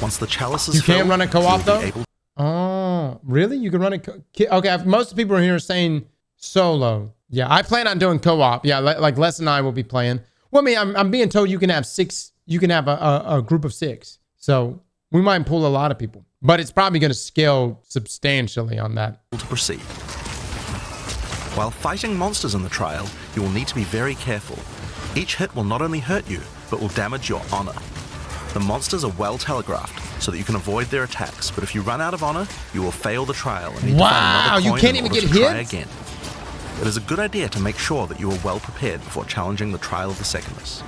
Once the chalice is filled, you can't run a co-op though? able... Oh, really? You can run a okay, most people are here saying solo. Yeah, I plan on doing co-op. Yeah, like Les and I will be playing. Well, I mean, I'm being told you can have six, you can have a group of 6. So we might pull a lot of people, but it's probably going to scale substantially on that. To proceed. While fighting monsters in the trial, you will need to be very careful. Each hit will not only hurt you, but will damage your honor. The monsters are well telegraphed so that you can avoid their attacks, but if you run out of honor, you will fail the trial and need to find another coin you can't in even order get to try hit? again. It is a good idea to make sure that you are well prepared before challenging the trial of the Secondus.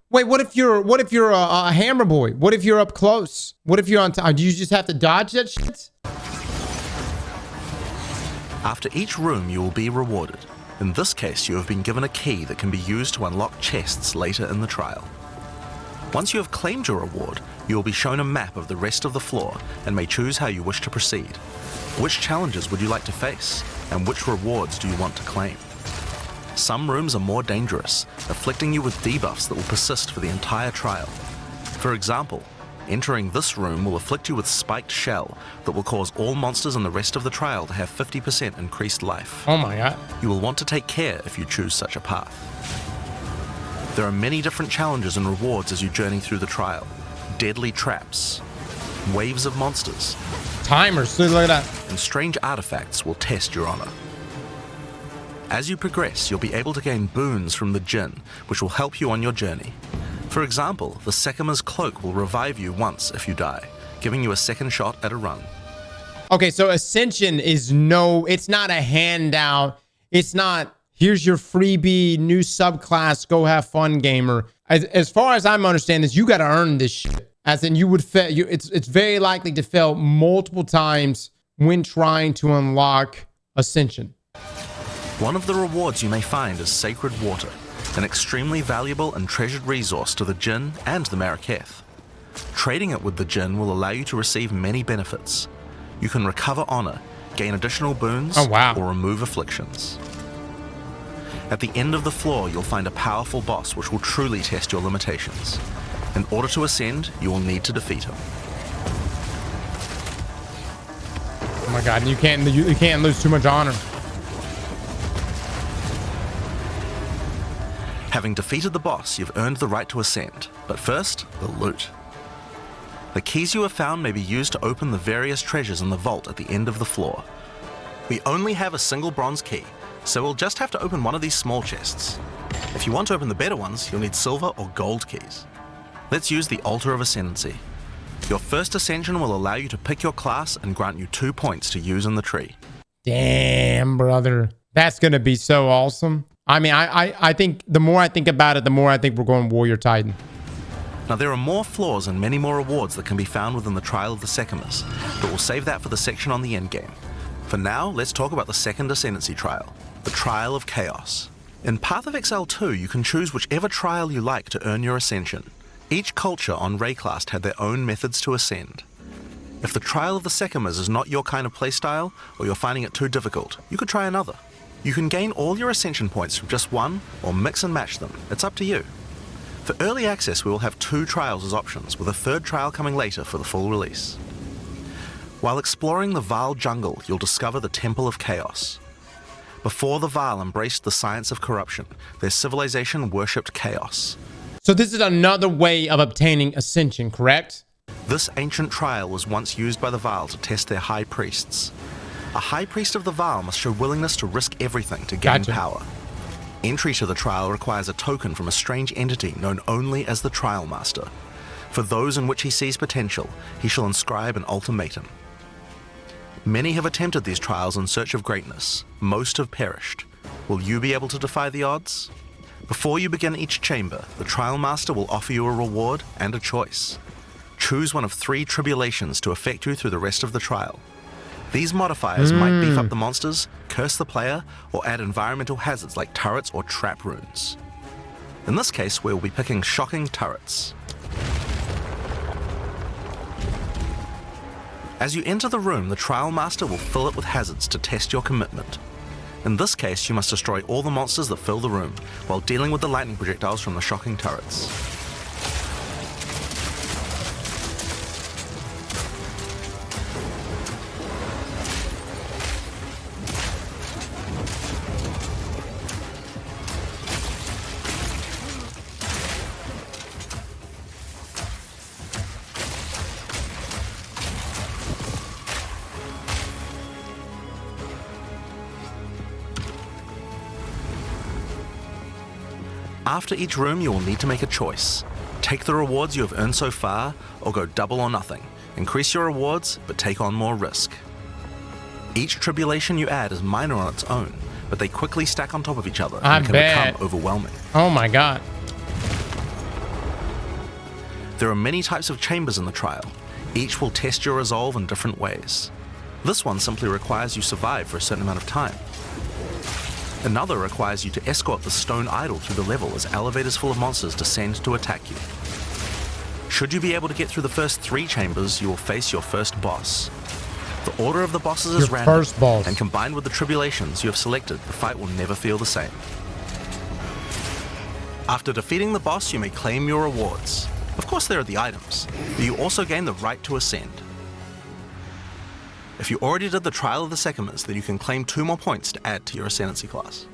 Wait, what if you're a hammer boy? What if you're up close? What if you're on top? Do you just have to dodge that shit? After each room, you will be rewarded. In this case, you have been given a key that can be used to unlock chests later in the trial. Once you have claimed your reward, you will be shown a map of the rest of the floor and may choose how you wish to proceed. Which challenges would you like to face, and which rewards do you want to claim? Some rooms are more dangerous, afflicting you with debuffs that will persist for the entire trial. For example, entering this room will afflict you with Spiked Shell that will cause all monsters in the rest of the trial to have 50% increased life. Oh my god. You will want to take care if you choose such a path. There are many different challenges and rewards as you journey through the trial. Deadly traps, waves of monsters, Timers, look at that. and strange artifacts will test your honor. As you progress, you'll be able to gain boons from the Jinn, which will help you on your journey. For example, the Sekima's cloak will revive you once if you die, giving you a second shot at a run. Okay, so Ascension is it's not a handout. It's not, here's your freebie, new subclass, go have fun, gamer. As far as I'm understanding this, you got to earn this shit. As in, you would fail. It's very likely to fail multiple times when trying to unlock Ascension. One of the rewards you may find is Sacred Water, an extremely valuable and treasured resource to the Jinn and the Maraketh. Trading it with the Jinn will allow you to receive many benefits. You can recover honor, gain additional boons, or remove afflictions. At the end of the floor, you'll find a powerful boss which will truly test your limitations. In order to ascend, you will need to defeat him. Oh my god, you can't lose too much honor. Having defeated the boss, you've earned the right to ascend. But first, the loot. The keys you have found may be used to open the various treasures in the vault at the end of the floor. We only have a single bronze key, so we'll just have to open one of these small chests. If you want to open the better ones, you'll need silver or gold keys. Let's use the Altar of Ascendancy. Your first ascension will allow you to pick your class and grant you 2 points to use in the tree. Damn, brother. That's going to be so awesome. I mean, I think the more I think about it, the more I think we're going Warrior Titan. Now, there are more floors and many more rewards that can be found within the Trial of the Sekimas, but we'll save that for the section on the Endgame. For now, let's talk about the second Ascendancy Trial, the Trial of Chaos. In Path of Exile 2, you can choose whichever trial you like to earn your Ascension. Each culture on Rayclast had their own methods to ascend. If the Trial of the Sekimas is not your kind of playstyle, or you're finding it too difficult, you could try another. You can gain all your Ascension points from just one, or mix and match them. It's up to you. For early access, we will have 2 trials as options, with a 3rd trial coming later for the full release. While exploring the Vaal jungle, you'll discover the Temple of Chaos. Before the Vaal embraced the science of corruption, their civilization worshipped chaos. So this is another way of obtaining Ascension, correct? This ancient trial was once used by the Vaal to test their high priests. A high priest of the Vaal must show willingness to risk everything to gain power. Entry to the trial requires a token from a strange entity known only as the Trial Master. For those in which he sees potential, he shall inscribe an ultimatum. Many have attempted these trials in search of greatness. Most have perished. Will you be able to defy the odds? Before you begin each chamber, the Trial Master will offer you a reward and a choice. Choose one of 3 tribulations to affect you through the rest of the trial. These modifiers might beef up the monsters, curse the player, or add environmental hazards like turrets or trap runes. In this case, we'll be picking shocking turrets. As you enter the room, the Trial Master will fill it with hazards to test your commitment. In this case, you must destroy all the monsters that fill the room, while dealing with the lightning projectiles from the shocking turrets. After each room, you will need to make a choice. Take the rewards you have earned so far, or go double or nothing. Increase your rewards, but take on more risk. Each tribulation you add is minor on its own, but they quickly stack on top of each other and can become overwhelming. Oh my god. There are many types of chambers in the trial. Each will test your resolve in different ways. This one simply requires you survive for a certain amount of time. Another requires you to escort the stone idol through the level as elevators full of monsters descend to attack you. Should you be able to get through the first 3 chambers, you will face your first boss. The order of the bosses is random, first boss. and combined with the tribulations you have selected, the fight will never feel the same. After defeating the boss, you may claim your rewards. Of course there are the items, but you also gain the right to ascend. If you already did the Trial of the Sycamores, then you can claim 2 more points to add to your Ascendancy class.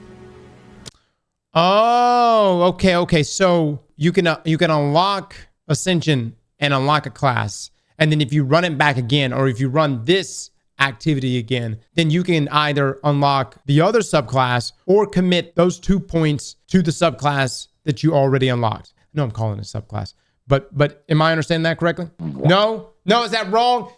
Oh, okay. So you can unlock Ascension and unlock a class. And then if you run it back again, or if you run this activity again, then you can either unlock the other subclass or commit those 2 points to the subclass that you already unlocked. No, I'm calling it a subclass. But am I understanding that correctly? No, is that wrong?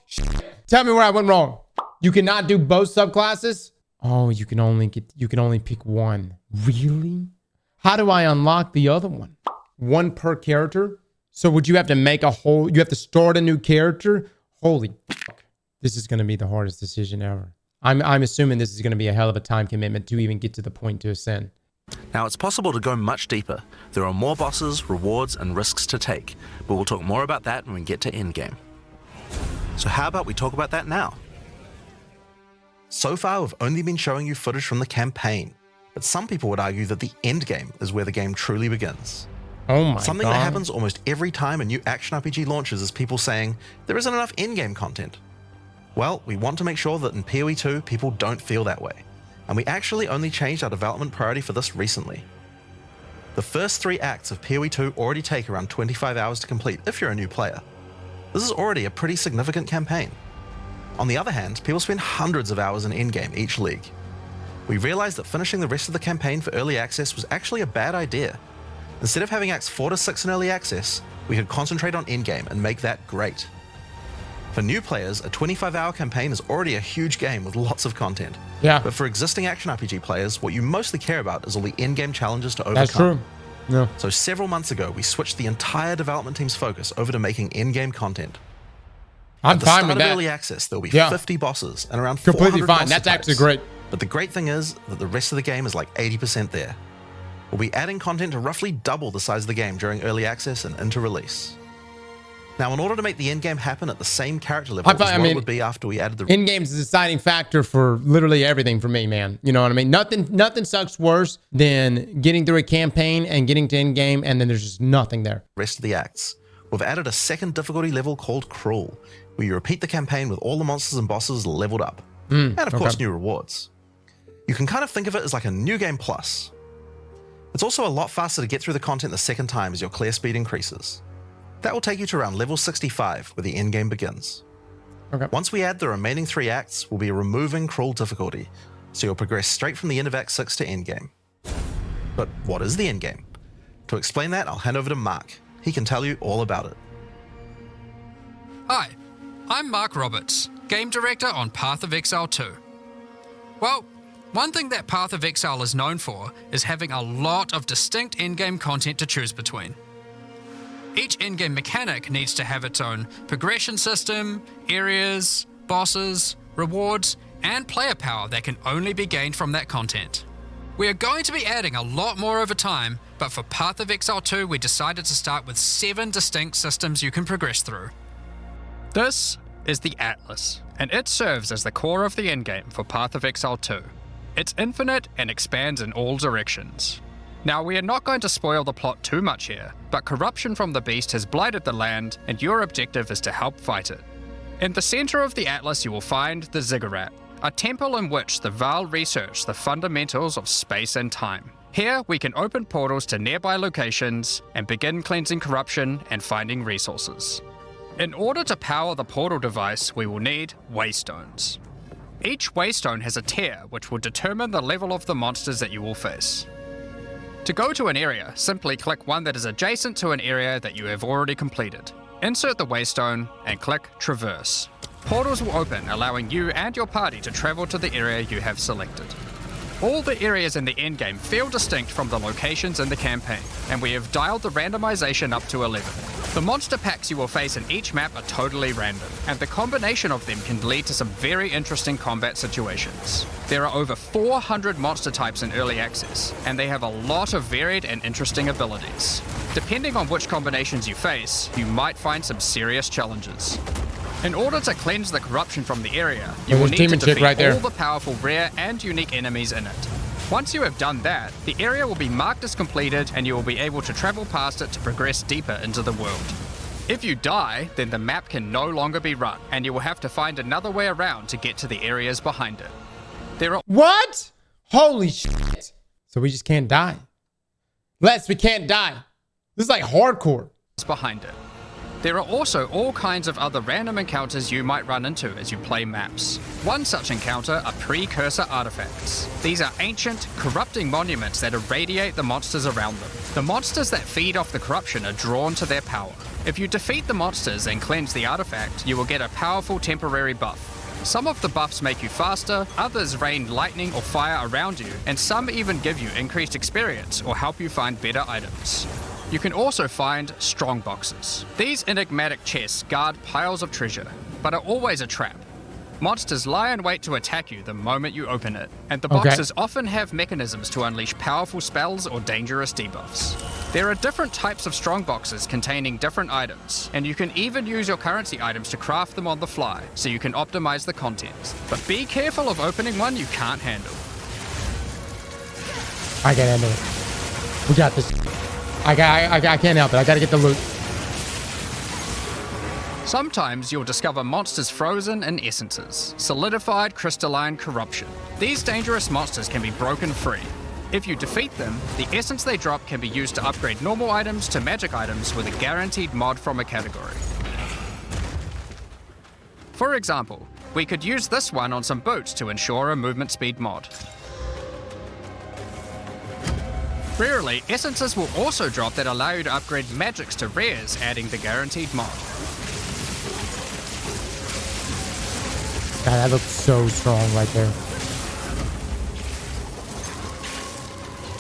Tell me where I went wrong. You cannot do both subclasses? Oh, you can only pick one. Really? How do I unlock the other one? One per character? So would you have to make you have to start a new character? Holy fuck. This is going to be the hardest decision ever. I'm assuming this is going to be a hell of a time commitment to even get to the point to ascend. Now, it's possible to go much deeper. There are more bosses, rewards, and risks to take, but we'll talk more about that when we get to Endgame. So how about we talk about that now? So far, we've only been showing you footage from the campaign, but some people would argue that the Endgame is where the game truly begins. Oh my god. Something that happens almost every time a new action RPG launches is people saying, there isn't enough Endgame content. Well, we want to make sure that in PoE 2, people don't feel that way. And we actually only changed our development priority for this recently. The first 3 acts of PoE 2 already take around 25 hours to complete if you're a new player. This is already a pretty significant campaign. On the other hand, people spend hundreds of hours in Endgame each league. We realized that finishing the rest of the campaign for early access was actually a bad idea. Instead of having acts 4 to 6 in early access, we could concentrate on Endgame and make that great. For new players, a 25-hour campaign is already a huge game with lots of content. Yeah. But for existing action RPG players, what you mostly care about is all the in-game challenges to overcome. That's true. Yeah. So several months ago, we switched the entire development team's focus over to making in-game content. I'm fine with that. At the start of early access, there will be 50 bosses and around 400 completely fine. monster That's types. actually great. But the great thing is that the rest of the game is like 80% there. We'll be adding content to roughly double the size of the game during early access and into release. Now, in order to make the endgame happen at the same character level as what it would be after we added the... Endgame's a deciding factor for literally everything for me, man. You know what I mean? Nothing sucks worse than getting through a campaign and getting to endgame and then there's just nothing there. Rest of the acts. We've added a second difficulty level called Cruel, where you repeat the campaign with all the monsters and bosses leveled up. And of course, new rewards. You can kind of think of it as like a new game plus. It's also a lot faster to get through the content the second time as your clear speed increases. That will take you to around level 65, where the endgame begins. Once we add the remaining 3 acts, we'll be removing Cruel difficulty, so you'll progress straight from the end of Act 6 to endgame. But what is the endgame? To explain that, I'll hand over to Mark. He can tell you all about it. Hi, I'm Mark Roberts, Game Director on Path of Exile 2. Well, one thing that Path of Exile is known for is having a lot of distinct endgame content to choose between. Each endgame mechanic needs to have its own progression system, areas, bosses, rewards, and player power that can only be gained from that content. We are going to be adding a lot more over time, but for Path of Exile 2 we decided to start with 7 distinct systems you can progress through. This is the Atlas, and it serves as the core of the endgame for Path of Exile 2. It's infinite and expands in all directions. Now, we are not going to spoil the plot too much here, but corruption from the beast has blighted the land, and your objective is to help fight it. In the center of the Atlas you will find the Ziggurat, a temple in which the Vaal research the fundamentals of space and time. Here, we can open portals to nearby locations and begin cleansing corruption and finding resources. In order to power the portal device, we will need waystones. Each waystone has a tier which will determine the level of the monsters that you will face. To go to an area, simply click one that is adjacent to an area that you have already completed. Insert the waystone and click Traverse. Portals will open, allowing you and your party to travel to the area you have selected. All the areas in the endgame feel distinct from the locations in the campaign, and we have dialed the randomization up to 11. The monster packs you will face in each map are totally random, and the combination of them can lead to some very interesting combat situations. There are over 400 monster types in early access, and they have a lot of varied and interesting abilities. Depending on which combinations you face, you might find some serious challenges. In order to cleanse the corruption from the area, you will need to defeat all the powerful rare and unique enemies in it. Once you have done that, the area will be marked as completed and you will be able to travel past it to progress deeper into the world. If you die, then the map can no longer be run, and you will have to find another way around to get to the areas behind it. There are— What? Holy shit. So we just can't die. Les, we can't die. This is like hardcore. Behind it. There are also all kinds of other random encounters you might run into as you play maps. One such encounter are precursor artifacts. These are ancient, corrupting monuments that irradiate the monsters around them. The monsters that feed off the corruption are drawn to their power. If you defeat the monsters and cleanse the artifact, you will get a powerful temporary buff. Some of the buffs make you faster, others rain lightning or fire around you, and some even give you increased experience or help you find better items. You can also find strong boxes. These enigmatic chests guard piles of treasure, but are always a trap. Monsters lie in wait to attack you the moment you open it, and the boxes often have mechanisms to unleash powerful spells or dangerous debuffs. There are different types of strong boxes containing different items, and you can even use your currency items to craft them on the fly, so you can optimize the contents. But be careful of opening one you can't handle. I can handle it. We got this. I can't help it. I gotta get the loot. Sometimes you'll discover monsters frozen in essences, solidified crystalline corruption. These dangerous monsters can be broken free. If you defeat them, the essence they drop can be used to upgrade normal items to magic items with a guaranteed mod from a category. For example, we could use this one on some boots to ensure a movement speed mod. Rarely, essences will also drop that allow you to upgrade magics to rares, adding the guaranteed mod. God, that looks so strong right there.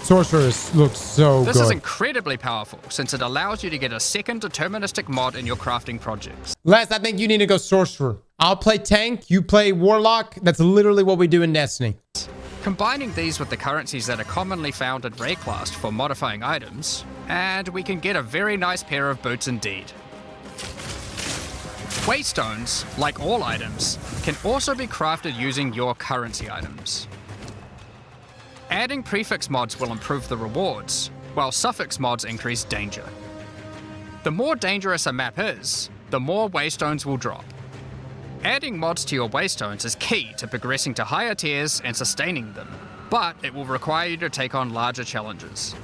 Sorcerer looks so good. This is incredibly powerful, since it allows you to get a second deterministic mod in your crafting projects. Les, I think you need to go Sorcerer. I'll play Tank, you play Warlock. That's literally what we do in Destiny. Combining these with the currencies that are commonly found in Rayclast for modifying items, and we can get a very nice pair of boots indeed. Waystones, like all items, can also be crafted using your currency items. Adding prefix mods will improve the rewards, while suffix mods increase danger. The more dangerous a map is, the more waystones will drop. Adding mods to your waystones is key to progressing to higher tiers and sustaining them, but it will require you to take on larger challenges.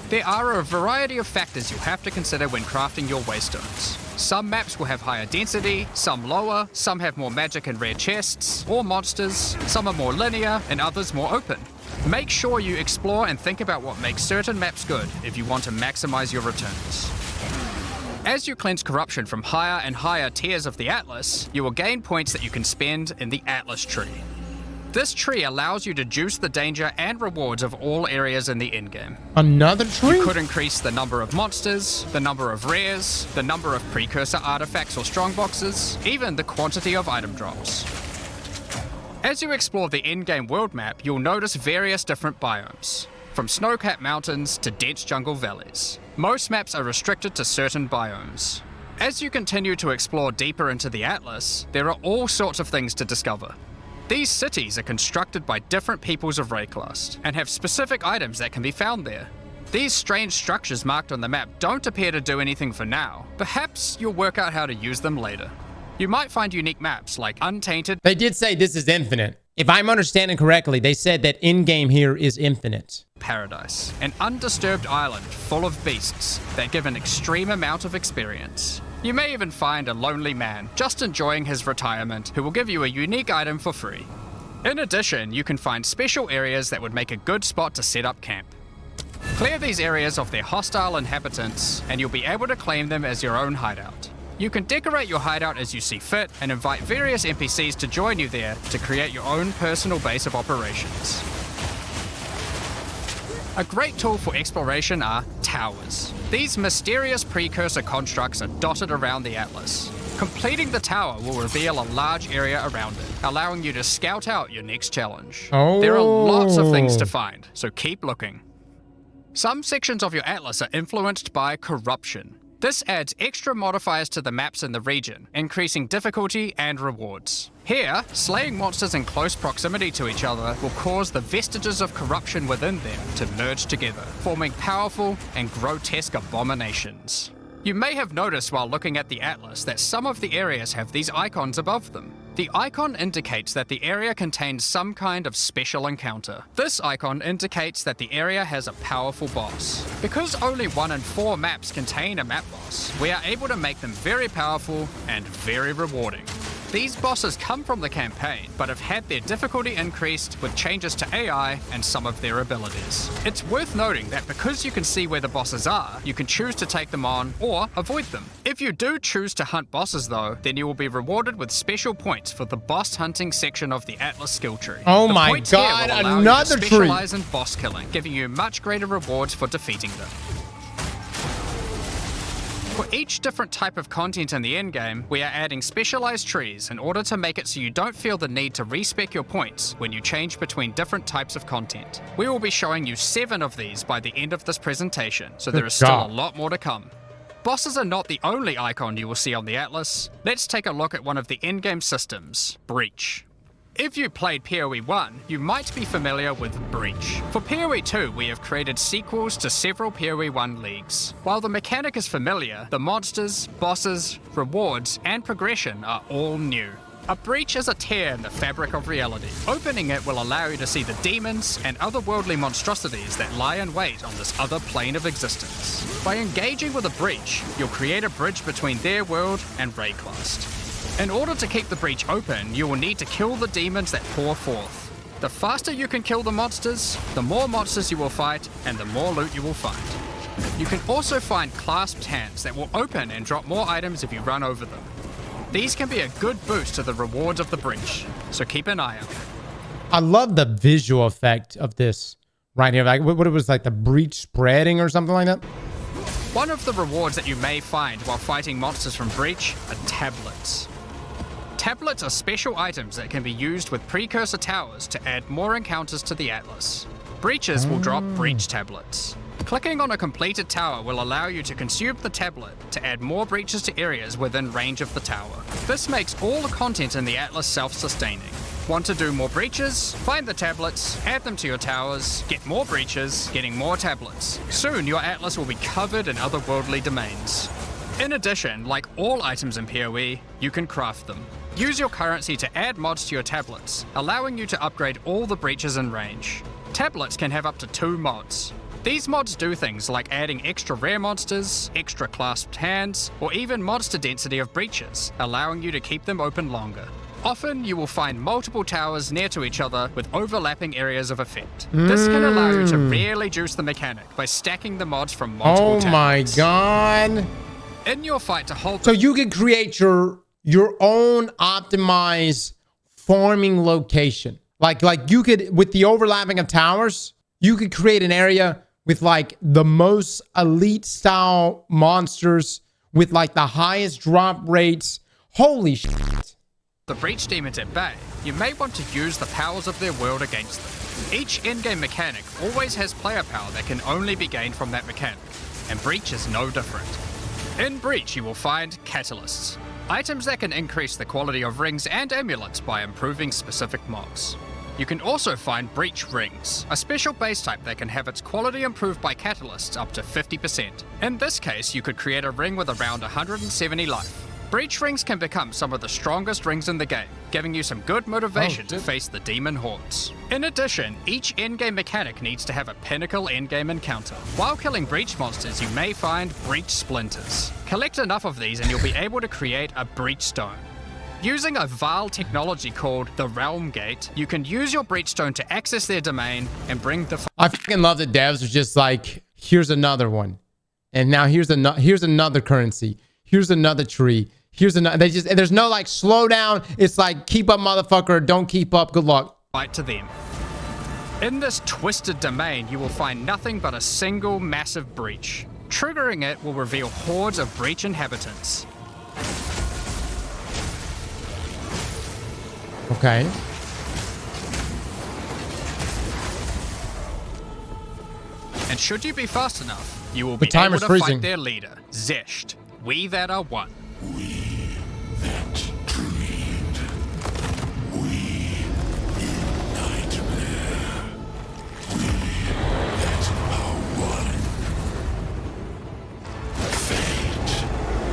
There are a variety of factors you'll have to consider when crafting your waystones. Some maps will have higher density, some lower, some have more magic and rare chests, or monsters, some are more linear, and others more open. Make sure you explore and think about what makes certain maps good if you want to maximize your returns. As you cleanse corruption from higher and higher tiers of the Atlas, you will gain points that you can spend in the Atlas tree. This tree allows you to juice the danger and rewards of all areas in the endgame. Another tree? You could increase the number of monsters, the number of rares, the number of precursor artifacts or strongboxes, even the quantity of item drops. As you explore the endgame world map, you'll notice various different biomes, from snow-capped mountains to dense jungle valleys. Most maps are restricted to certain biomes. As you continue to explore deeper into the Atlas, there are all sorts of things to discover. These cities are constructed by different peoples of Rayclast and have specific items that can be found there. These strange structures marked on the map don't appear to do anything for now. Perhaps you'll work out how to use them later. You might find unique maps like Untainted. They did say this is infinite. If I'm understanding correctly, they said that in-game here is infinite. Paradise, an undisturbed island full of beasts that give an extreme amount of experience. You may even find a lonely man just enjoying his retirement who will give you a unique item for free. In addition, you can find special areas that would make a good spot to set up camp. Clear these areas of their hostile inhabitants, and you'll be able to claim them as your own hideout. You can decorate your hideout as you see fit and invite various NPCs to join you there to create your own personal base of operations. A great tool for exploration are towers. These mysterious precursor constructs are dotted around the Atlas. Completing the tower will reveal a large area around it, allowing you to scout out your next challenge. There are lots of things to find, so keep looking. Some sections of your Atlas are influenced by corruption. This adds extra modifiers to the maps in the region, increasing difficulty and rewards. Here, slaying monsters in close proximity to each other will cause the vestiges of corruption within them to merge together, forming powerful and grotesque abominations. You may have noticed while looking at the Atlas that some of the areas have these icons above them. The icon indicates that the area contains some kind of special encounter. This icon indicates that the area has a powerful boss. Because only 1 in 4 maps contain a map boss, we are able to make them very powerful and very rewarding. These bosses come from the campaign, but have had their difficulty increased with changes to AI and some of their abilities. It's worth noting that because you can see where the bosses are, you can choose to take them on or avoid them. If you do choose to hunt bosses though, then you will be rewarded with special points for the boss hunting section of the Atlas skill tree. Oh the my points here god, will allow another you to tree! specialize in boss killing, giving you much greater rewards for defeating them. For each different type of content in the endgame, we are adding specialized trees in order to make it so you don't feel the need to respec your points when you change between different types of content. We will be showing you 7 of these by the end of this presentation, so there is still a lot more to come. Bosses are not the only icon you will see on the Atlas. Let's take a look at one of the endgame systems, Breach. If you played PoE 1, you might be familiar with Breach. For PoE 2, we have created sequels to several PoE 1 leagues. While the mechanic is familiar, the monsters, bosses, rewards, and progression are all new. A breach is a tear in the fabric of reality. Opening it will allow you to see the demons and otherworldly monstrosities that lie in wait on this other plane of existence. By engaging with a breach, you'll create a bridge between their world and Rayclast. In order to keep the breach open, you will need to kill the demons that pour forth. The faster you can kill the monsters, the more monsters you will fight, and the more loot you will find. You can also find clasped hands that will open and drop more items if you run over them. These can be a good boost to the rewards of the breach, so keep an eye out. I love the visual effect of this right here. Like what it was like the breach spreading or something like that. One of the rewards that you may find while fighting monsters from Breach are tablets. Tablets are special items that can be used with precursor towers to add more encounters to the Atlas. Breaches will drop breach tablets. Clicking on a completed tower will allow you to consume the tablet to add more breaches to areas within range of the tower. This makes all the content in the Atlas self-sustaining. Want to do more breaches? Find the tablets, add them to your towers, get more breaches, getting more tablets. Soon your Atlas will be covered in otherworldly domains. In addition, like all items in PoE, you can craft them. Use your currency to add mods to your tablets, allowing you to upgrade all the breaches in range. Tablets can have up to 2 mods. These mods do things like adding extra rare monsters, extra clasped hands, or even monster density of breaches, allowing you to keep them open longer. Often, you will find multiple towers near to each other with overlapping areas of effect. This can allow you to really juice the mechanic by stacking the mods from multiple towers. Oh my god. In your fight to hold... So you can create your own optimized farming location. Like you could, with the overlapping of towers, you could create an area with like the most elite style monsters with like the highest drop rates. Holy shit. The breach demons at bay, you may want to use the powers of their world against them. Each endgame mechanic always has player power that can only be gained from that mechanic, and Breach is no different. In Breach, you will find catalysts, items that can increase the quality of rings and amulets by improving specific mobs. You can also find Breach Rings, a special base type that can have its quality improved by catalysts up to 50%. In this case, you could create a ring with around 170 life. Breach Rings can become some of the strongest rings in the game, giving you some good motivation to face the demon hordes. In addition, each endgame mechanic needs to have a pinnacle endgame encounter. While killing Breach monsters, you may find Breach Splinters. Collect enough of these and you'll be able to create a Breach Stone. Using a Vaal technology called the Realm Gate, you can use your Breach Stone to access their domain and bring the... I fucking love that devs are just like, Here's another one. And now here's another currency. Here's another tree. Here's another. There's no like slow down. It's like keep up, motherfucker. Don't keep up. Good luck. Fight to them. In this twisted domain, you will find nothing but a single massive breach. Triggering it will reveal hordes of breach inhabitants. Okay. And should you be fast enough, you will be The timer's able to freezing. fight their leader, Zesht. We that are one. We that dreamed. We in nightmare. We that are one. Fate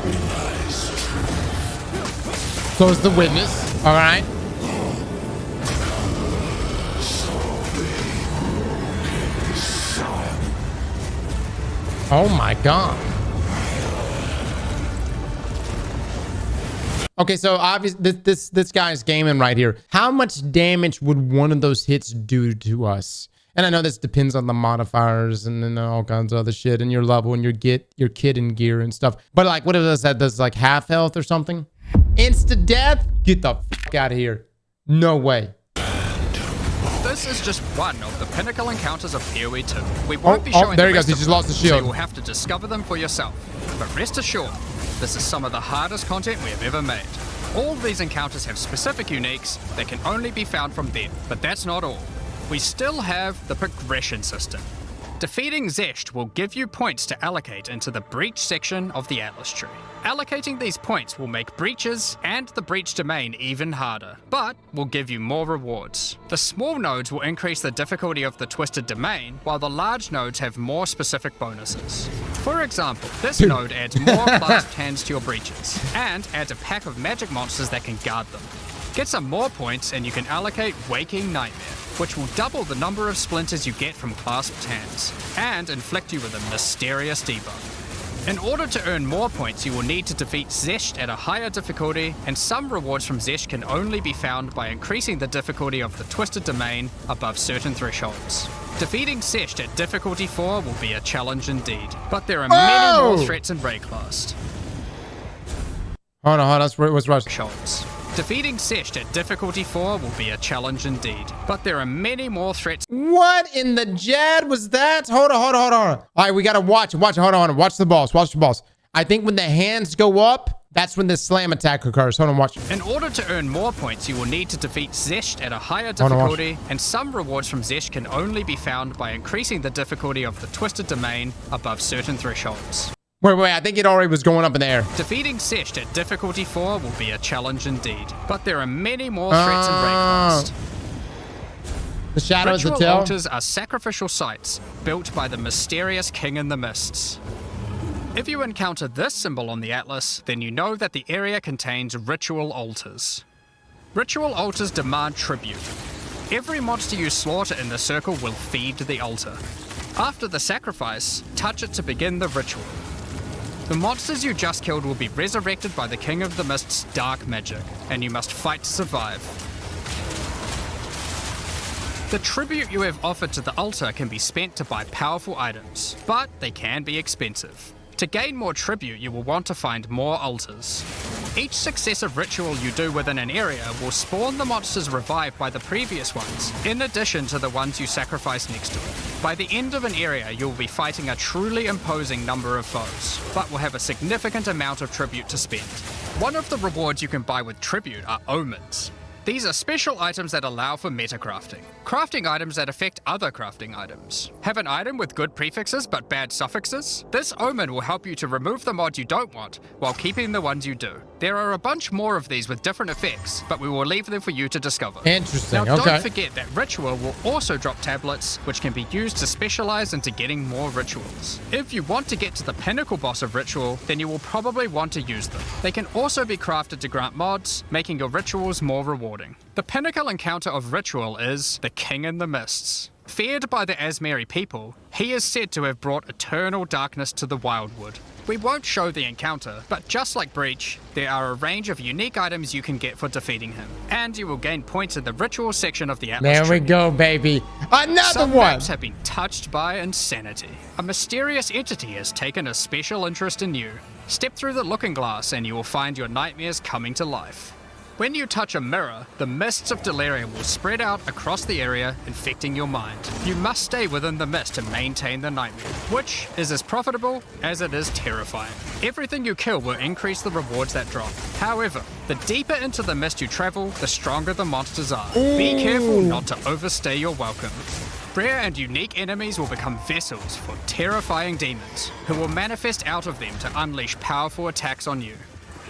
relies truth. So is the witness. All right. Oh my god. Okay, so obviously this guy's gaming right here. How much damage would one of those hits do to us? And I know this depends on the modifiers and then all kinds of other shit and your level and your kit and gear and stuff. But like, what if that does like half health or something? Insta death? Get the fuck out of here. No way. This is just one of the pinnacle encounters of PoE 2. We won't be showing there he the goes. rest He of just them, lost the so shield. you will have to discover them for yourself. But rest assured, this is some of the hardest content we have ever made. All of these encounters have specific uniques that can only be found from them, but that's not all. We still have the progression system. Defeating Zesht will give you points to allocate into the breach section of the Atlas tree. Allocating these points will make breaches and the breach domain even harder, but will give you more rewards. The small nodes will increase the difficulty of the twisted domain, while the large nodes have more specific bonuses. For example, this node adds more clasped hands to your breaches, and adds a pack of magic monsters that can guard them. Get some more points and you can allocate Waking Nightmare, which will double the number of splinters you get from clasped hands, and inflict you with a mysterious debuff. In order to earn more points, you will need to defeat Zesht at a higher difficulty, and some rewards from Zesht can only be found by increasing the difficulty of the Twisted Domain above certain thresholds. Defeating Zesht at difficulty 4 will be a challenge indeed, but there are many more threats in Rayclast. Hold on, what's Rush? Thresholds. Defeating Zesht at difficulty 4 will be a challenge indeed, but there are many more threats. What in the Jad was that? Hold on. All right, we gotta watch. Hold on. Watch the boss. I think when the hands go up, that's when the slam attack occurs. Hold on, watch. In order to earn more points, you will need to defeat Zesht at a higher difficulty, and some rewards from Zesht can only be found by increasing the difficulty of the Twisted Domain above certain thresholds. Wait, I think it already was going up in the air. Defeating Zesht at difficulty 4 will be a challenge indeed, but there are many more threats in Rayclast. The shadows Ritual that tell. altars are sacrificial sites built by the mysterious King in the Mists. If you encounter this symbol on the Atlas, then you know that the area contains ritual altars. Ritual altars demand tribute. Every monster you slaughter in the circle will feed the altar. After the sacrifice, touch it to begin the ritual. The monsters you just killed will be resurrected by the King of the Mist's dark magic, and you must fight to survive. The tribute you have offered to the altar can be spent to buy powerful items, but they can be expensive. To gain more tribute, you will want to find more altars. Each successive ritual you do within an area will spawn the monsters revived by the previous ones, in addition to the ones you sacrifice next to it. By the end of an area, you'll be fighting a truly imposing number of foes, but will have a significant amount of tribute to spend. One of the rewards you can buy with tribute are omens. These are special items that allow for metacrafting. Crafting items that affect other crafting items. Have an item with good prefixes but bad suffixes? This omen will help you to remove the mod you don't want, while keeping the ones you do. There are a bunch more of these with different effects, but we will leave them for you to discover. Interesting, Now, okay. don't forget that Ritual will also drop tablets, which can be used to specialize into getting more rituals. If you want to get to the pinnacle boss of Ritual, then you will probably want to use them. They can also be crafted to grant mods, making your rituals more rewarding. The pinnacle encounter of Ritual is the King in the Mists. Feared by the Azmeri people, he is said to have brought eternal darkness to the Wildwood. We won't show the encounter, but just like Breach, there are a range of unique items you can get for defeating him, and you will gain points in the ritual section of the Atlas. There we go, baby. Another Some one. maps have been touched by insanity. A mysterious entity has taken a special interest in you. Step through the looking glass and you will find your nightmares coming to life. When you touch a mirror, the mists of delirium will spread out across the area, infecting your mind. You must stay within the mist to maintain the nightmare, which is as profitable as it is terrifying. Everything you kill will increase the rewards that drop. However, the deeper into the mist you travel, the stronger the monsters are. Be careful not to overstay your welcome. Rare and unique enemies will become vessels for terrifying demons, who will manifest out of them to unleash powerful attacks on you.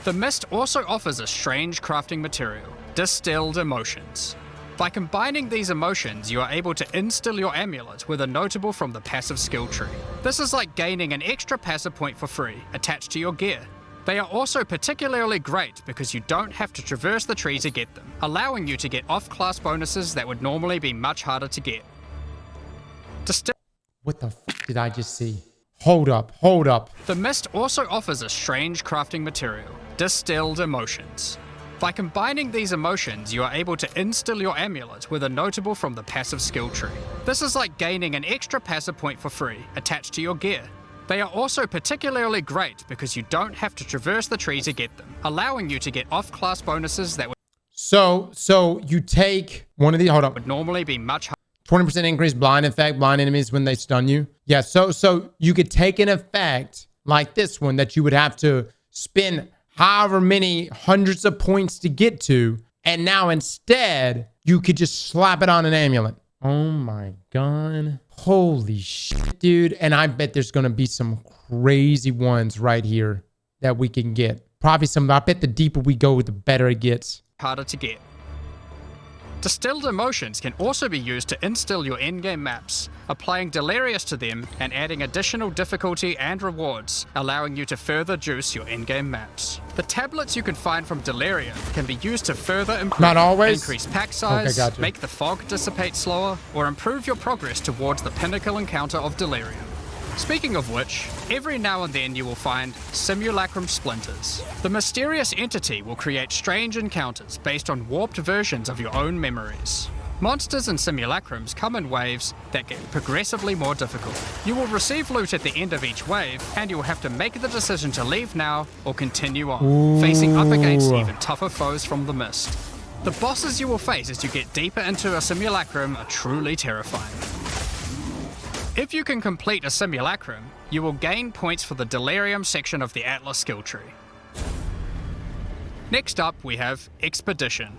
The mist also offers a strange crafting material, distilled emotions. By combining these emotions, you are able to instill your amulet with a notable from the passive skill tree. This is like gaining an extra passive point for free, attached to your gear. They are also particularly great because you don't have to traverse the tree to get them, allowing you to get off-class bonuses that would normally be much harder to get. What the f did I just see? Hold up, hold up. The mist also offers a strange crafting material, distilled emotions. By combining these emotions, you are able to instill your amulet with a notable from the passive skill tree. This is like gaining an extra passive point for free, attached to your gear. They are also particularly great because you don't have to traverse the tree to get them, allowing you to get off-class bonuses that would you take one of these, hold up. Would normally be much harder. 20% increase blind effect, blind enemies when they stun you. Yeah, so you could take an effect like this one that you would have to spend however many hundreds of points to get to, and now instead you could just slap it on an amulet. Oh my god. Holy shit, dude. And I bet there's gonna be some crazy ones right here that we can get. Probably some, I bet the deeper we go, the better it gets. Harder to get. Distilled emotions can also be used to instill your endgame maps, applying Delirious to them and adding additional difficulty and rewards, allowing you to further juice your endgame maps. The tablets you can find from Delirium can be used to further improve, not always, increase pack size, okay, gotcha, make the fog dissipate slower, or improve your progress towards the pinnacle encounter of Delirium. Speaking of which, every now and then you will find simulacrum splinters. The mysterious entity will create strange encounters based on warped versions of your own memories. Monsters and simulacrums come in waves that get progressively more difficult. You will receive loot at the end of each wave, and you will have to make the decision to leave now or continue on, facing up against even tougher foes from the mist. The bosses you will face as you get deeper into a simulacrum are truly terrifying. If you can complete a simulacrum, you will gain points for the Delirium section of the Atlas skill tree. Next up, we have Expedition.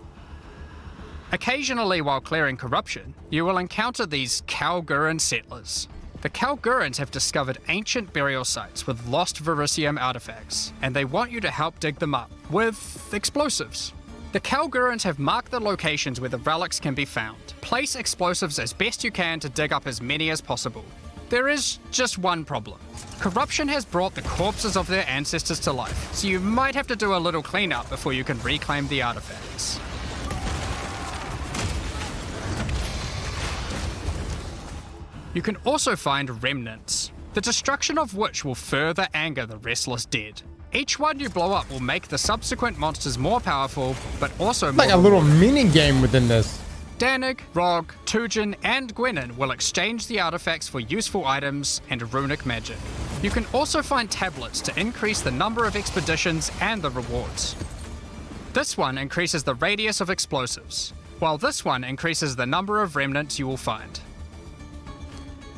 Occasionally while clearing corruption, you will encounter these Kalguran settlers. The Kalgurans have discovered ancient burial sites with lost Verisium artifacts, and they want you to help dig them up with explosives. The Kalgurans have marked the locations where the relics can be found. Place explosives as best you can to dig up as many as possible. There is just one problem. Corruption has brought the corpses of their ancestors to life, so you might have to do a little cleanup before you can reclaim the artifacts. You can also find remnants, the destruction of which will further anger the restless dead. Each one you blow up will make the subsequent monsters more powerful, but also more like a little mini game within this. Danig, Rog, Tujin, and Gwenin will exchange the artifacts for useful items and runic magic. You can also find tablets to increase the number of expeditions and the rewards. This one increases the radius of explosives, while this one increases the number of remnants you will find.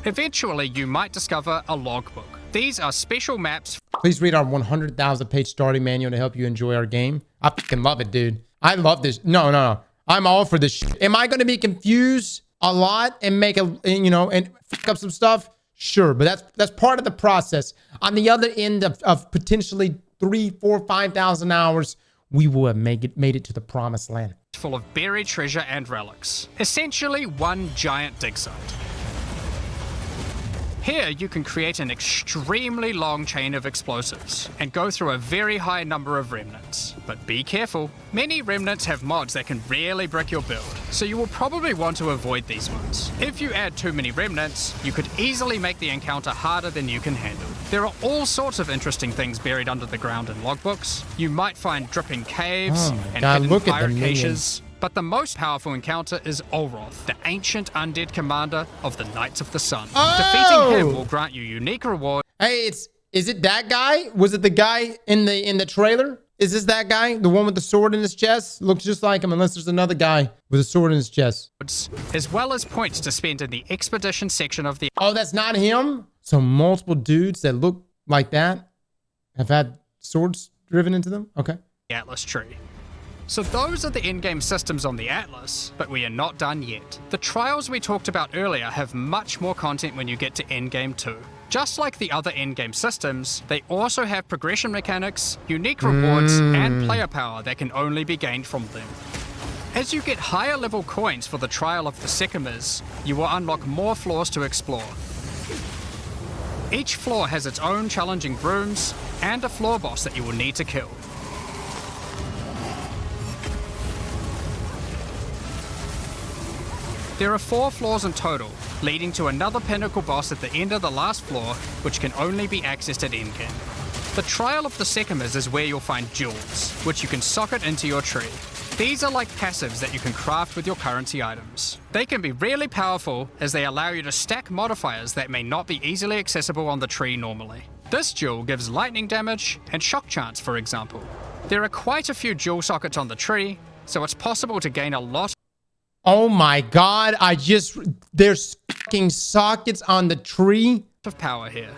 Eventually, you might discover a logbook. These are special maps. Please read our 100,000 page starting manual to help you enjoy our game. I fucking love it, dude. I love this. No. I'm all for this shit. Am I going to be confused a lot and make and fuck up some stuff? Sure, but that's part of the process. On the other end of potentially 3,000, 4,000, 5,000 hours, we will have made it to the promised land. Full of buried treasure and relics. Essentially one giant dig site. Here, you can create an extremely long chain of explosives and go through a very high number of remnants. But be careful, many remnants have mods that can really brick your build, so you will probably want to avoid these ones. If you add too many remnants, you could easily make the encounter harder than you can handle. There are all sorts of interesting things buried under the ground in logbooks. You might find dripping caves and hidden pirate caches. But the most powerful encounter is Olroth, the ancient undead commander of the Knights of the Sun. Defeating him will grant you unique rewards. Hey, is it that guy? Was it the guy in the trailer? Is this that guy? The one with the sword in his chest? Looks just like him, unless there's another guy with a sword in his chest. As well as points to spend in the expedition section of the... Oh, that's not him? So multiple dudes that look like that have had swords driven into them? Okay. Atlas tree. So those are the endgame systems on the Atlas, but we are not done yet. The trials we talked about earlier have much more content when you get to Endgame 2. Just like the other endgame systems, they also have progression mechanics, unique rewards, and player power that can only be gained from them. As you get higher level coins for the Trial of the Sycamores, you will unlock more floors to explore. Each floor has its own challenging rooms, and a floor boss that you will need to kill. There are 4 floors in total, leading to another pinnacle boss at the end of the last floor, which can only be accessed at endgame. The Trial of the Sycamores is where you'll find jewels, which you can socket into your tree. These are like passives that you can craft with your currency items. They can be really powerful as they allow you to stack modifiers that may not be easily accessible on the tree normally. This jewel gives lightning damage and shock chance, for example. There are quite a few jewel sockets on the tree, so it's possible to gain a lot. Oh my god, there's fucking sockets on the tree of power here.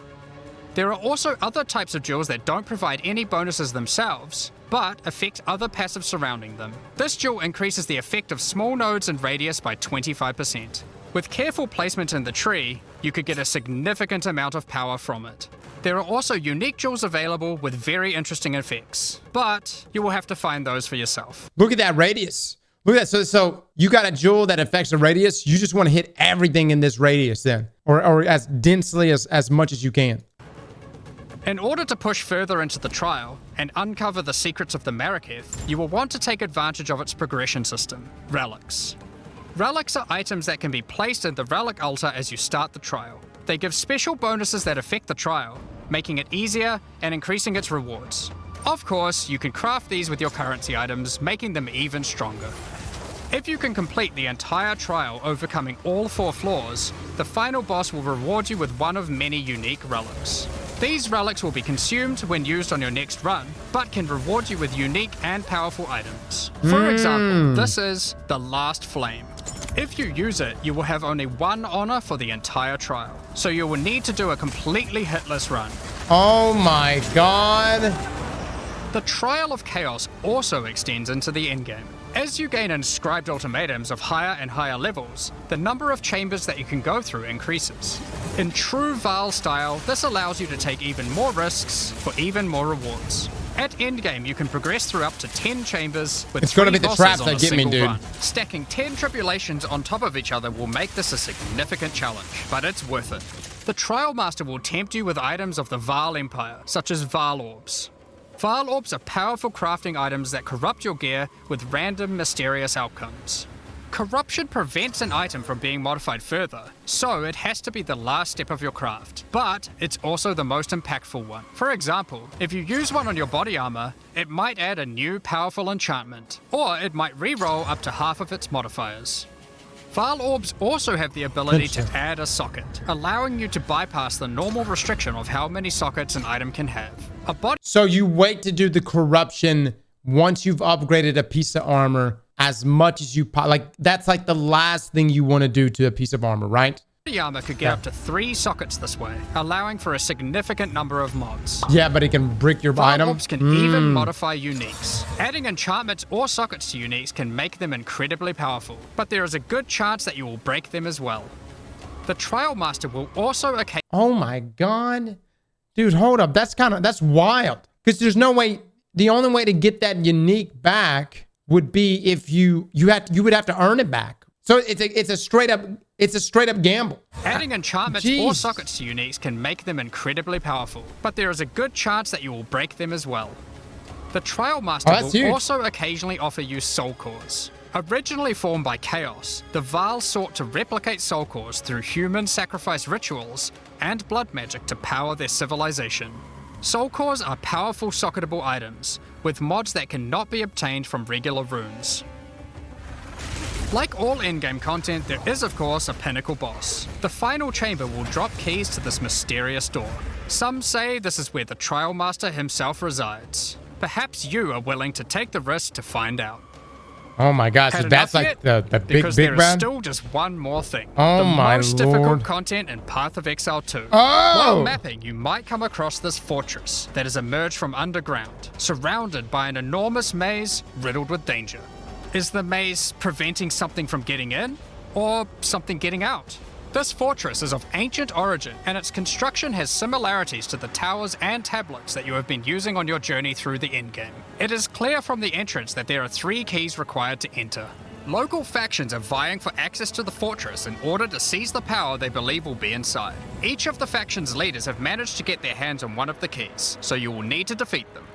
There are also other types of jewels that don't provide any bonuses themselves, but affect other passives surrounding them. This jewel increases the effect of small nodes and radius by 25%. With careful placement in the tree, you could get a significant amount of power from it. There are also unique jewels available with very interesting effects, but you will have to find those for yourself. Look at that radius. Look at that. So you got a jewel that affects the radius. You just want to hit everything in this radius then, or as densely as much as you can. In order to push further into the trial and uncover the secrets of the Maraketh, you will want to take advantage of its progression system, relics. Relics are items that can be placed in the relic altar as you start the trial. They give special bonuses that affect the trial, making it easier and increasing its rewards. Of course, you can craft these with your currency items, making them even stronger. If you can complete the entire trial overcoming all 4 floors, the final boss will reward you with one of many unique relics. These relics will be consumed when used on your next run, but can reward you with unique and powerful items. For example, this is the Last Flame. If you use it, you will have only 1 honor for the entire trial, so you will need to do a completely hitless run. Oh my god. The Trial of Chaos also extends into the endgame. As you gain inscribed ultimatums of higher and higher levels, the number of chambers that you can go through increases. In true Vaal style, this allows you to take even more risks for even more rewards. At endgame, you can progress through up to 10 chambers with it's gonna be the traps that get me, dude. Run. Stacking 10 tribulations on top of each other will make this a significant challenge, but it's worth it. The Trial Master will tempt you with items of the Vaal Empire, such as Vaal Orbs. Vaal Orbs are powerful crafting items that corrupt your gear with random, mysterious outcomes. Corruption prevents an item from being modified further, so it has to be the last step of your craft. But it's also the most impactful one. For example, if you use one on your body armor, it might add a new powerful enchantment, or it might re-roll up to half of its modifiers. Vaal Orbs also have the ability to add a socket, allowing you to bypass the normal restriction of how many sockets an item can have. So you wait to do the corruption once you've upgraded a piece of armor as much as you like. That's like the last thing you want to do to a piece of armor, right? Body armor could get up to 3 sockets this way, allowing for a significant number of mods. Yeah, but it can brick your Vaal item. Orbs can even modify uniques. Adding enchantments or sockets to uniques can make them incredibly powerful, but there is a good chance that you will break them as well. The Trial Master will also occasionally... Oh my god. Dude, hold up. That's wild. Because there's no way, the only way to get that unique back would be if you would have to earn it back. So it's a straight up gamble. Adding enchantments or sockets to uniques can make them incredibly powerful, but there is a good chance that you will break them as well. The Trial Master will also occasionally offer you soul cores. Originally formed by Chaos, the Vaal sought to replicate soul cores through human sacrifice rituals and blood magic to power their civilization. Soul cores are powerful socketable items, with mods that cannot be obtained from regular runes. Like all endgame content, there is of course a pinnacle boss. The final chamber will drop keys to this mysterious door. Some say this is where the Trial Master himself resides. Perhaps you are willing to take the risk to find out. Oh my gosh, so that's like the big because there is round? still just one more thing. Oh the my most difficult content in Path of Exile 2. While mapping, you might come across this fortress that has emerged from underground, surrounded by an enormous maze riddled with danger. Is the maze preventing something from getting in, or something getting out? This fortress is of ancient origin, and its construction has similarities to the towers and tablets that you have been using on your journey through the endgame. It is clear from the entrance that there are 3 keys required to enter. Local factions are vying for access to the fortress in order to seize the power they believe will be inside. Each of the faction's leaders have managed to get their hands on one of the keys, so you will need to defeat them.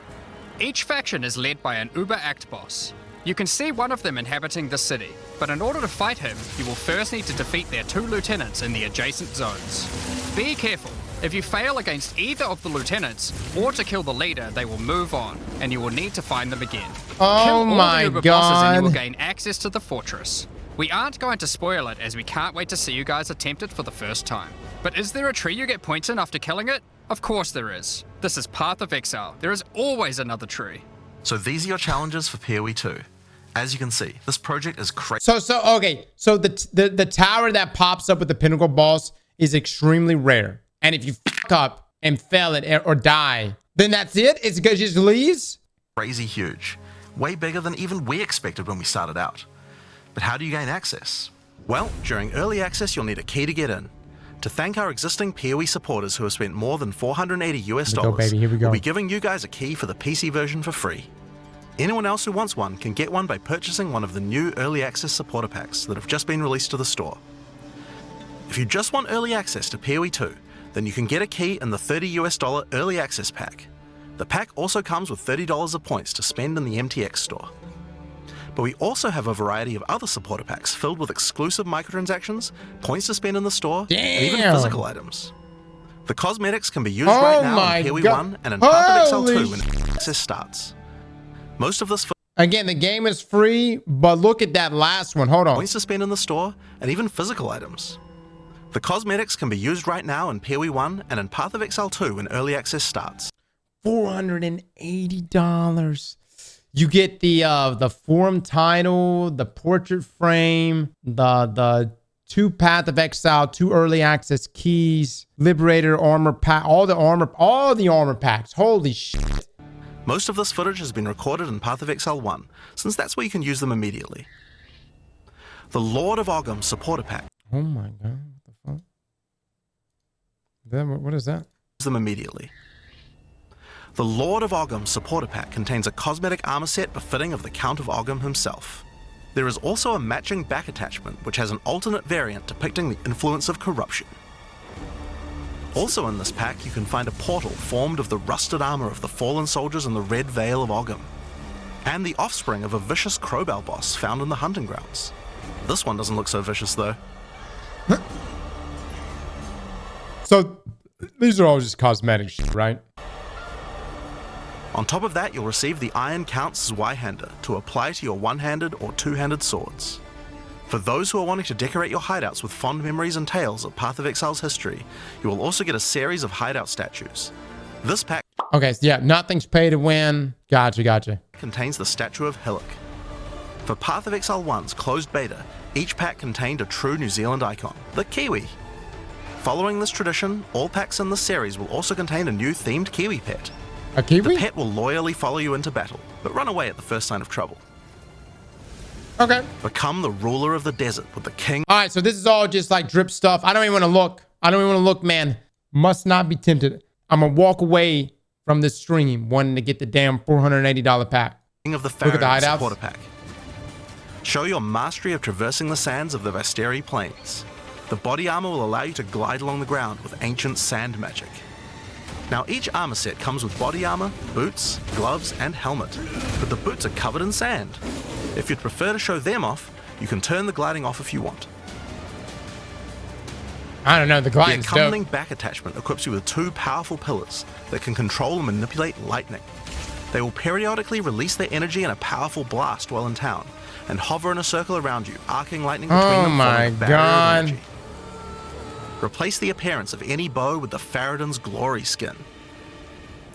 Each faction is led by an Uber Act boss. You can see one of them inhabiting the city, but in order to fight him, you will first need to defeat their 2 lieutenants in the adjacent zones. Be careful. If you fail against either of the lieutenants, or to kill the leader, they will move on, and you will need to find them again. Oh my Kill all the Uber bosses and you will God. gain access to the fortress. We aren't going to spoil it, as we can't wait to see you guys attempt it for the first time. But is there a tree you get points in after killing it? Of course there is. This is Path of Exile. There is always another tree. So these are your challenges for PoE 2. As you can see, this project is crazy. So the tower that pops up with the pinnacle boss is extremely rare. And if you fuck up and fail it or die, then that's it? It's because it just leaves? Crazy huge. Way bigger than even we expected when we started out. But how do you gain access? Well, during early access, you'll need a key to get in. To thank our existing PoE supporters who have spent more than $480 US, Here we go. we'll be giving you guys a key for the PC version for free. Anyone else who wants one can get one by purchasing one of the new early access supporter packs that have just been released to the store. If you just want early access to PoE 2, then you can get a key in the $30 US early access pack. The pack also comes with $30 of points to spend in the MTX store. But we also have a variety of other supporter packs filled with exclusive microtransactions, points to spend in the store, and even physical items. The cosmetics can be used right now in PoE 1 and in Path of Exile 2 when access starts. Most of this Again, the game is free, but look at that last one. Hold on. points to spend in the store, and even physical items. The cosmetics can be used right now in PoE 1 and in Path of Exile 2 when early access starts. $480. You get the forum title, the portrait frame, the 2 Path of Exile, 2 early access keys, Liberator armor pack, all the armor packs. Holy shit. Most of this footage has been recorded in Path of Exile 1, since that's where you can use them immediately. The Lord of Ogham supporter pack. Oh my God, what the fuck? What is that? Use them immediately. The Lord of Ogham supporter pack contains a cosmetic armor set befitting of the Count of Ogham himself. There is also a matching back attachment, which has an alternate variant depicting the influence of corruption. Also in this pack, you can find a portal formed of the rusted armor of the fallen soldiers in the Red Vale of Ogham, and the offspring of a vicious crowbell boss found in the hunting grounds. This one doesn't look so vicious though. So these are all just cosmetic shit, right? On top of that, you'll receive the Iron Count's Y-hander to apply to your one-handed or two-handed swords. For those who are wanting to decorate your hideouts with fond memories and tales of Path of Exile's history, you will also get a series of hideout statues. This pack Okay, so yeah, nothing's pay to win. Gotcha. contains the statue of Hillock. For Path of Exile 1's closed beta, each pack contained a true New Zealand icon, the Kiwi. Following this tradition, all packs in this series will also contain a new themed Kiwi pet. A Kiwi? The pet will loyally follow you into battle, but run away at the first sign of trouble. Okay. Become the ruler of the desert with the king. All right, so this is all just like drip stuff. I don't even want to look. Man. Must not be tempted. I'm going to walk away from this stream wanting to get the damn $480 pack. King of the Look at the Pharaoh hideouts. supporter pack. Show your mastery of traversing the sands of the Vasteri Plains. The body armor will allow you to glide along the ground with ancient sand magic. Now each armor set comes with body armor, boots, gloves, and helmet, but the boots are covered in sand. If you'd prefer to show them off, you can turn the gliding off if you want. I don't know, the The gliding's accompanying dope. back attachment equips you with 2 powerful pillars that can control and manipulate lightning. They will periodically release their energy in a powerful blast while in town, and hover in a circle around you, arcing lightning between Oh them, my forming a barrier of God. energy. Replace the appearance of any bow with the Faradin's Glory skin.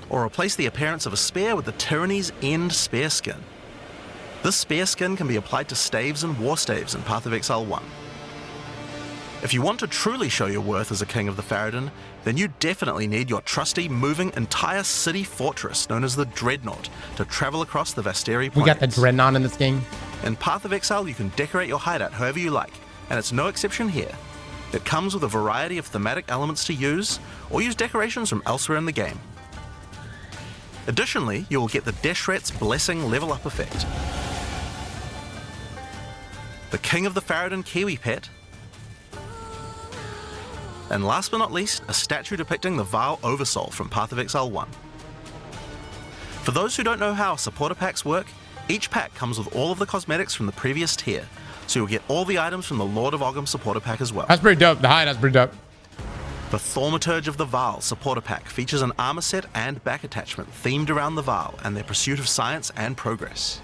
Or replace the appearance of a spear with the Tyranny's End spear skin. This spear skin can be applied to staves and war staves in Path of Exile 1. If you want to truly show your worth as a king of the Faradin, then you definitely need your trusty, moving, entire city fortress known as the Dreadnought to travel across the Vasteri Plains. We got the Dreadnought in this game. In Path of Exile, you can decorate your hideout however you like, and it's no exception here. It comes with a variety of thematic elements to use, or use decorations from elsewhere in the game. Additionally, you will get the Deshret's Blessing level up effect. The King of the Faradin Kiwi pet, and last but not least, a statue depicting the Vaal Oversoul from Path of Exile 1. For those who don't know how supporter packs work, each pack comes with all of the cosmetics from the previous tier, so you'll get all the items from the Lord of Ogham supporter pack as well. That's pretty dope. The hideout's pretty dope. The Thaumaturge of the Vaal supporter pack features an armor set and back attachment themed around the Vaal and their pursuit of science and progress.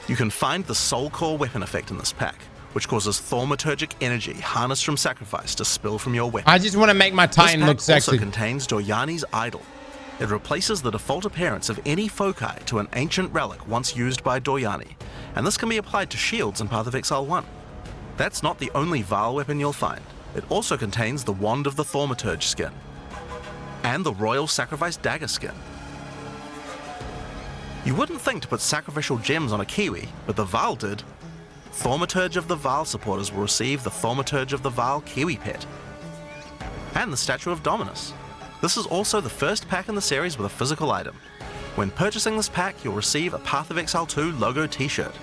You can find the Soul Core weapon effect in this pack, which causes thaumaturgic energy harnessed from sacrifice to spill from your weapon. I just want to make my Titan look This pack sexy. also contains Doryani's Idol. It replaces the default appearance of any foci to an ancient relic once used by Doryani, and this can be applied to shields in Path of Exile 1. That's not the only Vaal weapon you'll find. It also contains the Wand of the Thaumaturge skin, and the Royal Sacrifice Dagger skin. You wouldn't think to put sacrificial gems on a Kiwi, but the Vaal did. Thaumaturge of the Vaal supporters will receive the Thaumaturge of the Vaal Kiwi pet, and the Statue of Dominus. This is also the first pack in the series with a physical item. When purchasing this pack, you'll receive a Path of Exile 2 logo t-shirt,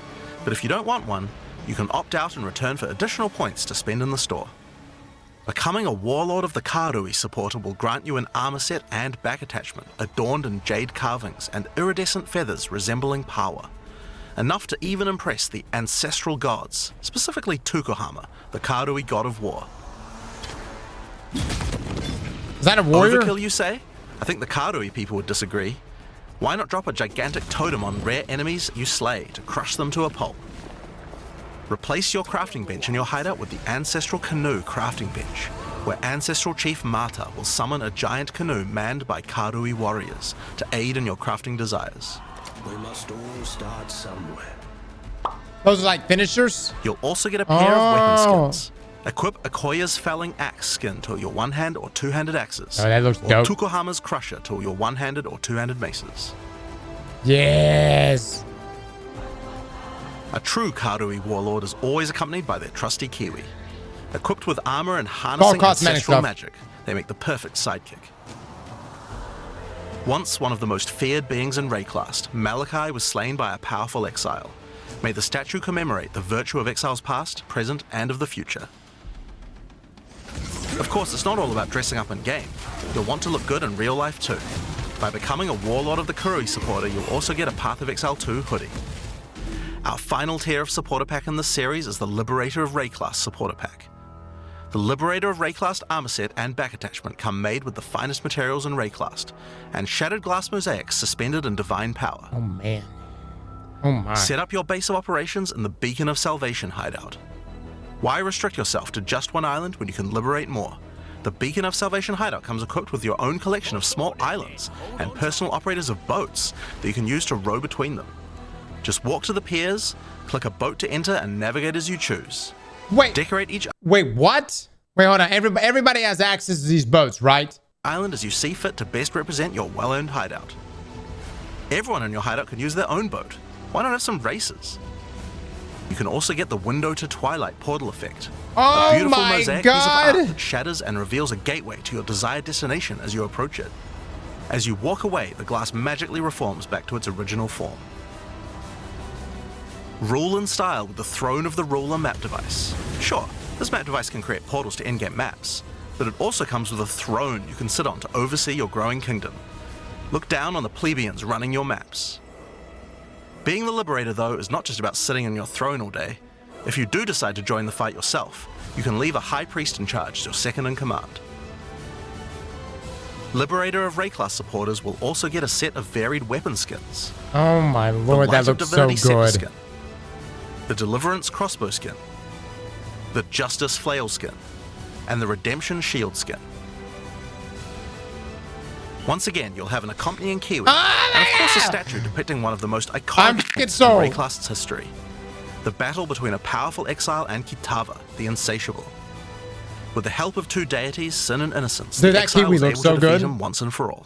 but if you don't want one, you can opt out and return for additional points to spend in the store. Becoming a Warlord of the Karui supporter will grant you an armor set and back attachment adorned in jade carvings and iridescent feathers resembling power. Enough to even impress the ancestral gods, specifically Tukohama, the Karui god of war. Is that a warrior? Overkill, you say? I think the Karui people would disagree. Why not drop a gigantic totem on rare enemies you slay to crush them to a pulp? Replace your crafting bench in your hideout with the Ancestral Canoe crafting bench, where Ancestral Chief Mata will summon a giant canoe manned by Karui warriors to aid in your crafting desires. We must all start somewhere. Those are like finishers? You'll also get a pair of weapon skins. Equip Akoya's Felling Axe skin to your one-hand or two-handed axes. Oh, that looks or dope. Tukohama's Crusher to your one-handed or two-handed maces. Yes. A true Karui warlord is always accompanied by their trusty Kiwi. Equipped with armor and harnessing cosmetic ancestral stuff. magic, they make the perfect sidekick. Once one of the most feared beings in Rayclast, Malachi was slain by a powerful exile. May the statue commemorate the virtue of exiles past, present, and of the future. Of course, it's not all about dressing up in game. You'll want to look good in real life too. By becoming a Warlord of the Karui supporter, you'll also get a Path of Exile 2 hoodie. Our final tier of supporter pack in this series is the Liberator of Rayclast supporter pack. The Liberator of Rayclast armor set and back attachment come made with the finest materials in Rayclast, and shattered glass mosaics suspended in divine power. Oh man. Oh my. Set up your base of operations in the Beacon of Salvation hideout. Why restrict yourself to just one island when you can liberate more? The Beacon of Salvation hideout comes equipped with your own collection of small islands and personal operators of boats that you can use to row between them. Just walk to the piers, click a boat to enter, and navigate as you choose. Wait. Decorate each Wait, what? Wait, hold on. Everybody has access to these boats, right? island as you see fit to best represent your well-earned hideout. Everyone in your hideout can use their own boat. Why not have some races? You can also get the Window to Twilight portal effect. Oh a beautiful my mosaic God. piece of art that shatters and reveals a gateway to your desired destination as you approach it. As you walk away, the glass magically reforms back to its original form. Rule in style with the Throne of the Ruler map device. Sure, this map device can create portals to endgame maps, but it also comes with a throne you can sit on to oversee your growing kingdom. Look down on the plebeians running your maps. Being the Liberator, though, is not just about sitting on your throne all day. If you do decide to join the fight yourself, you can leave a High Priest in charge as your second in command. Liberator of Rayclass supporters will also get a set of varied weapon skins. Oh my lord, that looks so good. Skin, the Deliverance crossbow skin, the Justice flail skin, and the Redemption shield skin. Once again, you'll have an accompanying keyword, and of course a statue depicting one of the most iconic events in Rayclass's history. The battle between a powerful exile and Kitava, the Insatiable. With the help of two deities, Sin and Innocence, the exile was able to defeat him once and for all.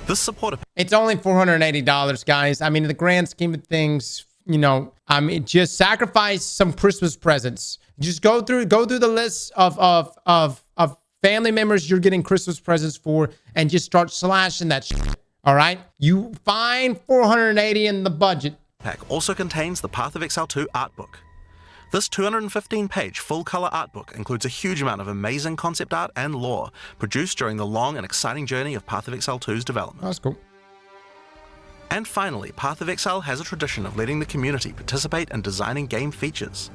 This supporter... It's only $480, guys. I mean, in the grand scheme of things, you know, I mean, just sacrifice some Christmas presents. Just go through the list of family members you're getting Christmas presents for, and just start slashing that shit. All right? You find $480 in the budget. Pack also contains the Path of Exile 2 art book. This 215-page full-color art book includes a huge amount of amazing concept art and lore produced during the long and exciting journey of Path of Exile 2's development. That's cool. And finally, Path of Exile has a tradition of letting the community participate in designing game features.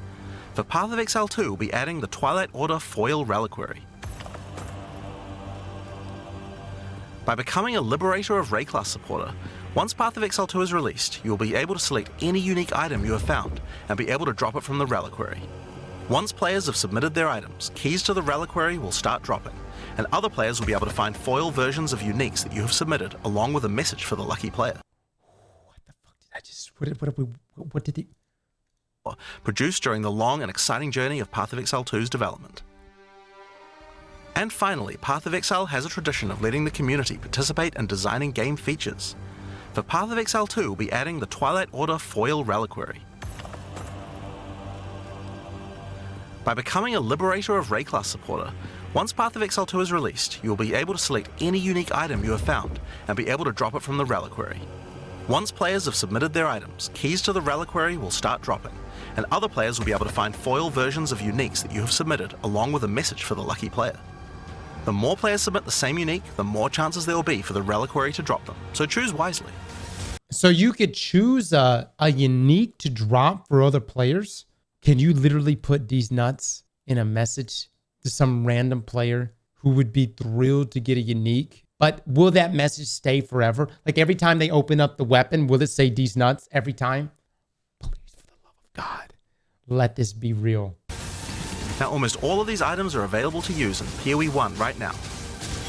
For Path of Exile 2, we'll be adding the Twilight Order foil reliquary. By becoming a Liberator of Rayclass supporter, once Path of Exile 2 is released, you will be able to select any unique item you have found and be able to drop it from the reliquary. Once players have submitted their items, keys to the reliquary will start dropping, and other players will be able to find foil versions of uniques that you have submitted, along with a message for the lucky player. What the fuck did I just... What did he... Produced during the long and exciting journey of Path of Exile 2's development. And finally, Path of Exile has a tradition of letting the community participate in designing game features. For Path of Exile 2, we'll be adding the Twilight Order foil reliquary. By becoming a Liberator of Rayclass supporter, once Path of Exile 2 is released, you will be able to select any unique item you have found and be able to drop it from the reliquary. Once players have submitted their items, keys to the reliquary will start dropping, and other players will be able to find foil versions of uniques that you have submitted, along with a message for the lucky player. The more players submit the same unique, the more chances there will be for the reliquary to drop them, so choose wisely. So you could choose a unique to drop for other players? Can you literally put these nuts in a message to some random player who would be thrilled to get a unique? But will that message stay forever? Like every time they open up the weapon, will it say these nuts every time? Please, for the love of God, let this be real. Now, almost all of these items are available to use in PoE 1 right now.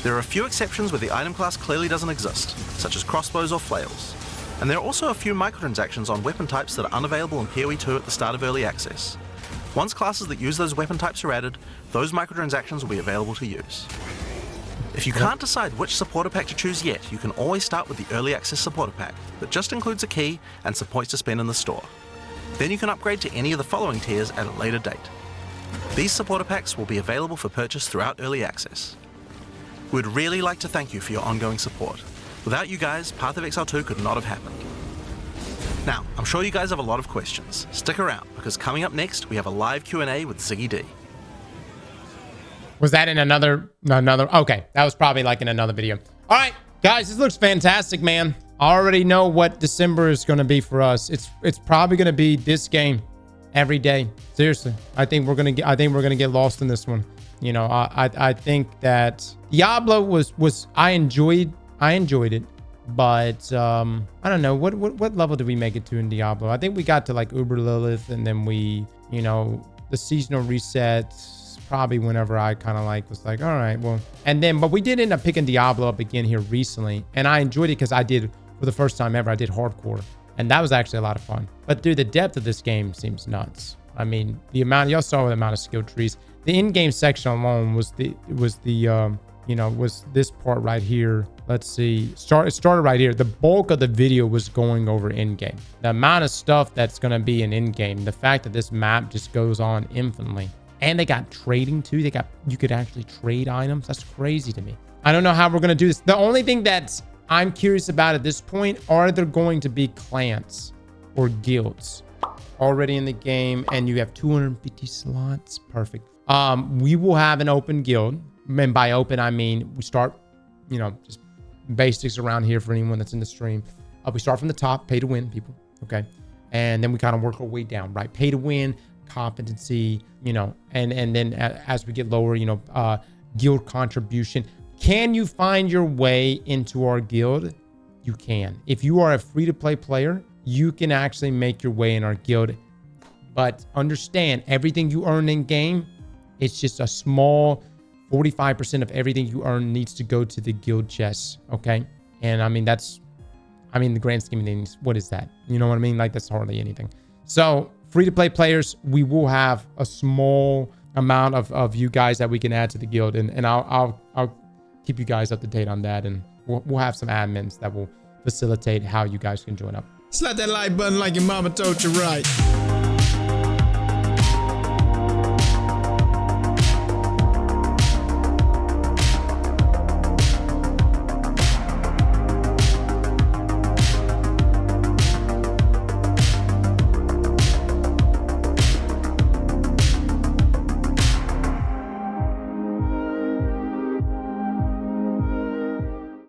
There are a few exceptions where the item class clearly doesn't exist, such as crossbows or flails. And there are also a few microtransactions on weapon types that are unavailable in PoE 2 at the start of early access. Once classes that use those weapon types are added, those microtransactions will be available to use. If you can't decide which supporter pack to choose yet, you can always start with the early access supporter pack that just includes a key and some points to spend in the store. Then you can upgrade to any of the following tiers at a later date. These supporter packs will be available for purchase throughout early access. We'd really like to thank you for your ongoing support. Without you guys, Path of Exile 2 could not have happened. Now, I'm sure you guys have a lot of questions. Stick around, because coming up next, we have a live Q&A with Ziggy D. Was that in another? Okay, that was probably like in another video. All right, guys, this looks fantastic, man. I already know what December is going to be for us. It's probably going to be this game every day. Seriously, I think we're gonna get lost in this one. You know, I think that Diablo was I enjoyed it, but I don't know what level did we make it to in Diablo. I think we got to like Uber Lilith, and then we, you know, the seasonal resets probably whenever I kind of like was like, all right, well, and then but we did end up picking Diablo up again here recently, and I enjoyed it because I did, for the first time ever, I did hardcore, and that was actually a lot of fun. But dude, the depth of this game seems nuts. I mean, the amount, y'all saw the amount of skill trees. The in-game section alone was this part right here. Let's see. It started right here. The bulk of the video was going over in-game. The amount of stuff that's going to be in in-game. The fact that this map just goes on infinitely. And they got trading too. You could actually trade items. That's crazy to me. I don't know how we're going to do this. The only thing that I'm curious about at this point, are there going to be clans or guilds? already in the game, and you have 250 slots. Perfect. We will have an open guild. And by open, I mean we start, you know, just basics around here for anyone that's in the stream. We start from the top, pay to win, people. Okay. And then we kind of work our way down, right? Pay to win, competency, you know, and then as we get lower, you know, guild contribution. Can you find your way into our guild? You can. If you are a free-to-play player, you can actually make your way in our guild. But understand, everything you earn in game, it's just a small 45% of everything you earn needs to go to the guild chests. Okay. And I mean, that's, I mean, the grand scheme of things, what is that? You know what I mean? Like, that's hardly anything. So free-to-play players, we will have a small amount of you guys that we can add to the guild, and I'll keep you guys up to date on that, and we'll have some admins that will facilitate how you guys can join up. Slap that like button like your mama told you right.